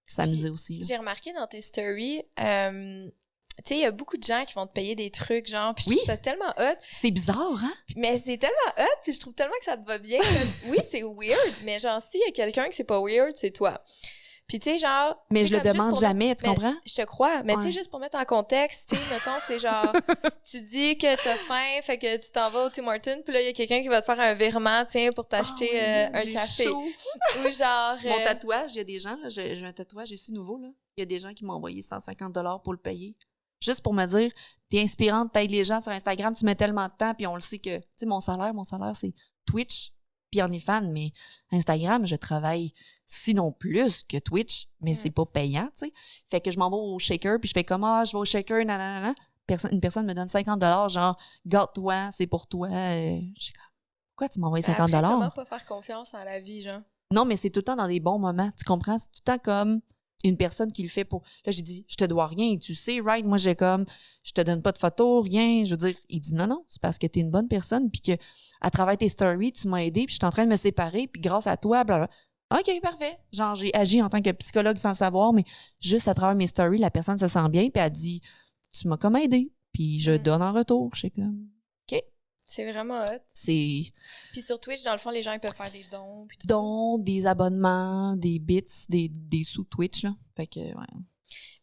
s'amuser aussi. Là. J'ai remarqué dans tes stories, tu sais, il y a beaucoup de gens qui vont te payer des trucs, genre, puis je trouve ça tellement hot. C'est bizarre, hein? Mais c'est tellement hot, puis je trouve tellement que ça te va bien. Oui, c'est weird, mais genre, s'il y a quelqu'un que c'est pas weird, c'est toi. Puis tu sais, genre... Mais je le demande jamais, tu comprends? Je te crois, mais tu sais, juste pour mettre en contexte, tu sais, mettons, c'est genre, tu dis que t'as faim, fait que tu t'en vas au Tim Hortons, puis là, il y a quelqu'un qui va te faire un virement, tiens, pour t'acheter un café. Chaud. Ou genre... Mon tatouage, il y a des gens, là, j'ai un tatouage ici nouveau, là. Il y a des gens qui m'ont envoyé 150$ pour le payer. Juste pour me dire, t'es inspirante, t'aides les gens sur Instagram, tu mets tellement de temps, puis on le sait que, tu sais, mon salaire, c'est Twitch, puis OnlyFans, mais Instagram, je travaille sinon plus que Twitch, mais c'est pas payant, tu sais. Fait que je m'en vais au shaker, puis je fais comme, je vais au shaker, nanana. Une personne me donne 50$, genre, garde-toi, c'est pour toi. Je sais comme, pourquoi tu m'envoies 50$? Après, comment pas faire confiance en la vie, genre? Non, mais c'est tout le temps dans des bons moments, tu comprends? C'est tout le temps comme une personne qui le fait pour... Là, j'ai dit, je te dois rien, tu sais, right? Moi, j'ai comme, je te donne pas de photos, rien. Je veux dire, il dit, non, c'est parce que t'es une bonne personne, puis que à travers tes stories, tu m'as aidé, puis je suis en train de me séparer, puis grâce à toi, blablabla. OK, parfait. Genre, j'ai agi en tant que psychologue sans savoir, mais juste à travers mes stories, la personne se sent bien, puis elle dit, tu m'as comme aidé, puis je donne en retour. Je sais comme, OK. C'est vraiment hot. C'est... Puis sur Twitch, dans le fond, les gens, ils peuvent faire des dons. Puis tout dons, des abonnements, des bits, des sous Twitch, là. Fait que, ouais.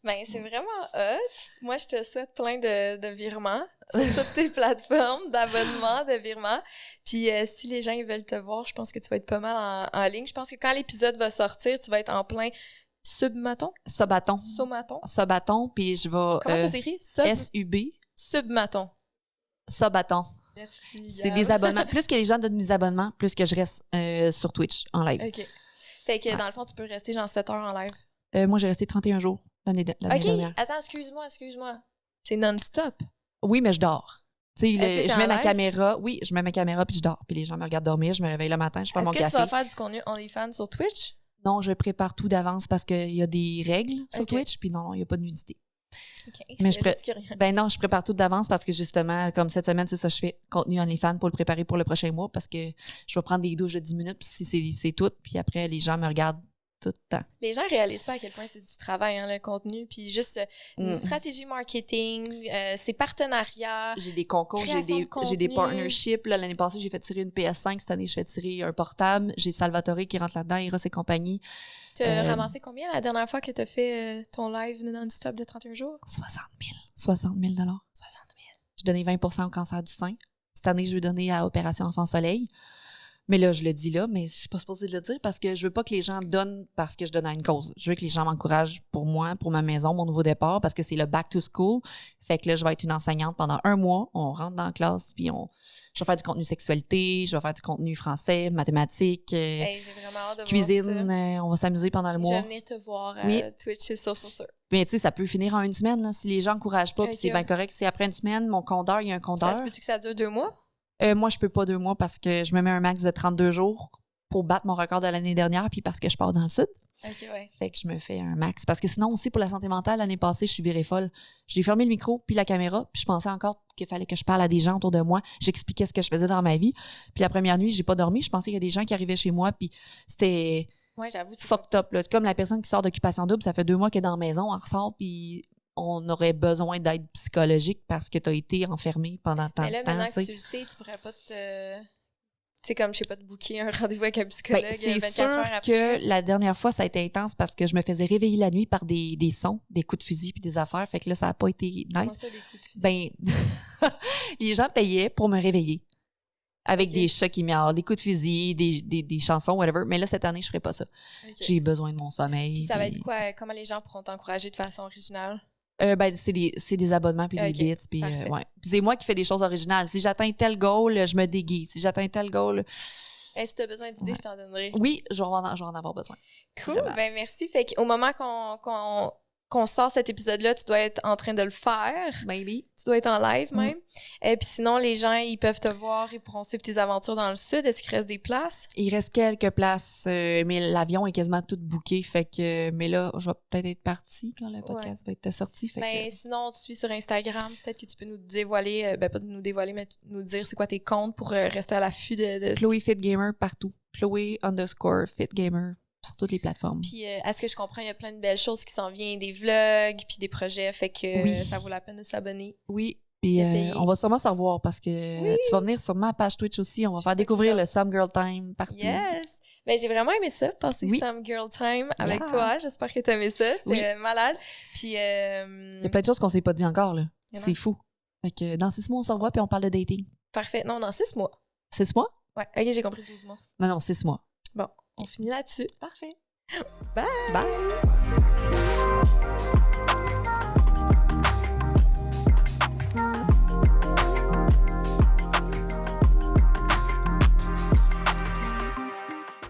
Ben, c'est vraiment hot. Moi, je te souhaite plein de virements sur toutes tes plateformes, d'abonnements, de virements. Puis si les gens ils veulent te voir, je pense que tu vas être pas mal en ligne. Je pense que quand l'épisode va sortir, tu vas être en plein submaton. Sobaton. Somaton. Sobaton, puis je vais... Comment ça s'écrit? S-U-B. Submaton. Sobaton. Merci. C'est des abonnements. Plus que les gens donnent des abonnements, plus que je reste sur Twitch en live. OK. Fait que dans le fond, tu peux rester genre 7 heures en live. Moi, j'ai resté 31 jours l'année dernière. Attends, excuse-moi. C'est non-stop. Oui, mais je dors. Tu sais, je mets ma live? caméra. Oui, je mets ma caméra puis je dors. Puis les gens me regardent dormir. Je me réveille le matin, je fais mon café. Est-ce que tu vas faire du contenu OnlyFans sur Twitch? Non, je prépare tout d'avance parce qu'il y a des règles sur OK. Twitch. Puis non, il n'y a pas de nudité. OK. Mais Ben non, je prépare tout d'avance parce que justement, comme cette semaine, c'est ça, je fais contenu OnlyFans pour le préparer pour le prochain mois parce que je vais prendre des douches de 10 minutes puis si c'est tout. Puis après, les gens me regardent tout le temps. les gens réalisent pas à quel point c'est du travail, hein, le contenu. Puis juste une stratégie marketing, ses partenariats. J'ai des concours, j'ai des partnerships. Là, l'année passée, j'ai fait tirer une PS5. Cette année, je fais tirer un portable. J'ai Salvatore qui rentre là-dedans, Eros et compagnie. T'as ramassé combien la dernière fois que t'as fait ton live non-stop de 31 jours? 60 000. 60 000 $. 60 000. J'ai donné 20% au cancer du sein. Cette année, je vais donner à Opération Enfant Soleil. Mais là, je le dis là, mais je suis pas supposée de le dire parce que je veux pas que les gens donnent parce que je donne à une cause. Je veux que les gens m'encouragent pour moi, pour ma maison, mon nouveau départ, parce que c'est le back to school. Fait que là, je vais être une enseignante pendant 1 mois. On rentre dans la classe, puis je vais faire du contenu sexualité, je vais faire du contenu français, mathématiques, Hey, j'ai vraiment hâte de cuisine. voir ça. On va s'amuser pendant le Je mois. vais venir te voir à Oui. Twitch, c'est sûr. Mais tu sais, ça peut finir en 1 semaine. Là, si les gens n'encouragent pas, puis Ok. c'est bien correct. C'est après 1 semaine, mon compteur, il y a un compteur. Ça se peut-tu que ça dure 2 mois? Moi, je peux pas 2 mois parce que je me mets un max de 32 jours pour battre mon record de l'année dernière, puis parce que je pars dans le sud. OK, ouais. Fait que je me fais un max. Parce que sinon, aussi, pour la santé mentale, l'année passée, je suis virée folle. J'ai fermé le micro puis la caméra, puis je pensais encore qu'il fallait que je parle à des gens autour de moi. J'expliquais ce que je faisais dans ma vie. Puis la première nuit, j'ai pas dormi. Je pensais qu'il y a des gens qui arrivaient chez moi, puis c'était Ouais, j'avoue. fucked up. Là. Comme la personne qui sort d'occupation double, ça fait 2 mois qu'elle est dans la maison, elle ressort, puis on aurait besoin d'aide psychologique parce que tu as été enfermé pendant tant Mais de là, temps. maintenant que t'sais. tu le sais, tu pourrais pas te... Tu sais, comme, je sais pas, te booker un rendez-vous avec un psychologue Ben, c'est 24 sûr heures après. que la dernière fois, ça a été intense parce que je me faisais réveiller la nuit par des sons, des coups de fusil puis des affaires. Fait que là, ça a pas été Comment nice. ça, les coups de fusil? Ben, les gens payaient pour me réveiller. Avec Ok. des chats qui miaulent, des coups de fusil, des chansons, whatever. Mais là, cette année, je ferai pas ça. Ok. J'ai besoin de mon sommeil. Puis ça va puis- être quoi? Comment les gens pourront t'encourager de façon originale? Ben, c'est des abonnements puis Ok, des bits. Puis, parfait. ouais. Puis c'est moi qui fais des choses originales. Si j'atteins tel goal, je me déguise. Si j'atteins tel goal... Hey, si t'as besoin d'idées, je t'en donnerai. Oui, je vais en avoir besoin. Cool, Vraiment. ben merci. Fait qu'au moment qu'on sort cet épisode-là, tu dois être en train de le faire. Maybe. Tu dois être en live même. Et puis sinon, les gens, ils peuvent te voir, ils pourront suivre tes aventures dans le sud. Est-ce qu'il reste des places? Il reste quelques places, mais l'avion est quasiment tout booké. Fait que, mais là, je vais peut-être être partie quand le podcast va être sorti. Fait Ben, que... sinon, tu suis sur Instagram. Peut-être que tu peux nous dévoiler, pas nous dévoiler, mais nous dire c'est quoi tes comptes pour rester à l'affût de... Chloé Fit Gamer partout. Chloé_Fit Gamer sur toutes les plateformes. Puis, à ce que je comprends, il y a plein de belles choses qui s'en viennent, des vlogs, puis des projets. Fait que ça vaut la peine de s'abonner. Oui. Puis on va sûrement se revoir parce que tu vas venir sur ma page Twitch aussi. On va faire découvrir le Some Girl Time partout. Yes! Ben, j'ai vraiment aimé ça, passer Some Girl Time avec toi. J'espère que t'as aimé ça. C'était malade. Puis, il y a plein de choses qu'on s'est pas dit encore, là. C'est fou. Fait que dans 6 mois, on se revoit puis on parle de dating. Parfait. Non, dans 6 mois. 6 mois? Ouais. OK, j'ai compris 12 mois. Non, 6 mois. Bon, on finit là-dessus. Parfait. Bye! Bye!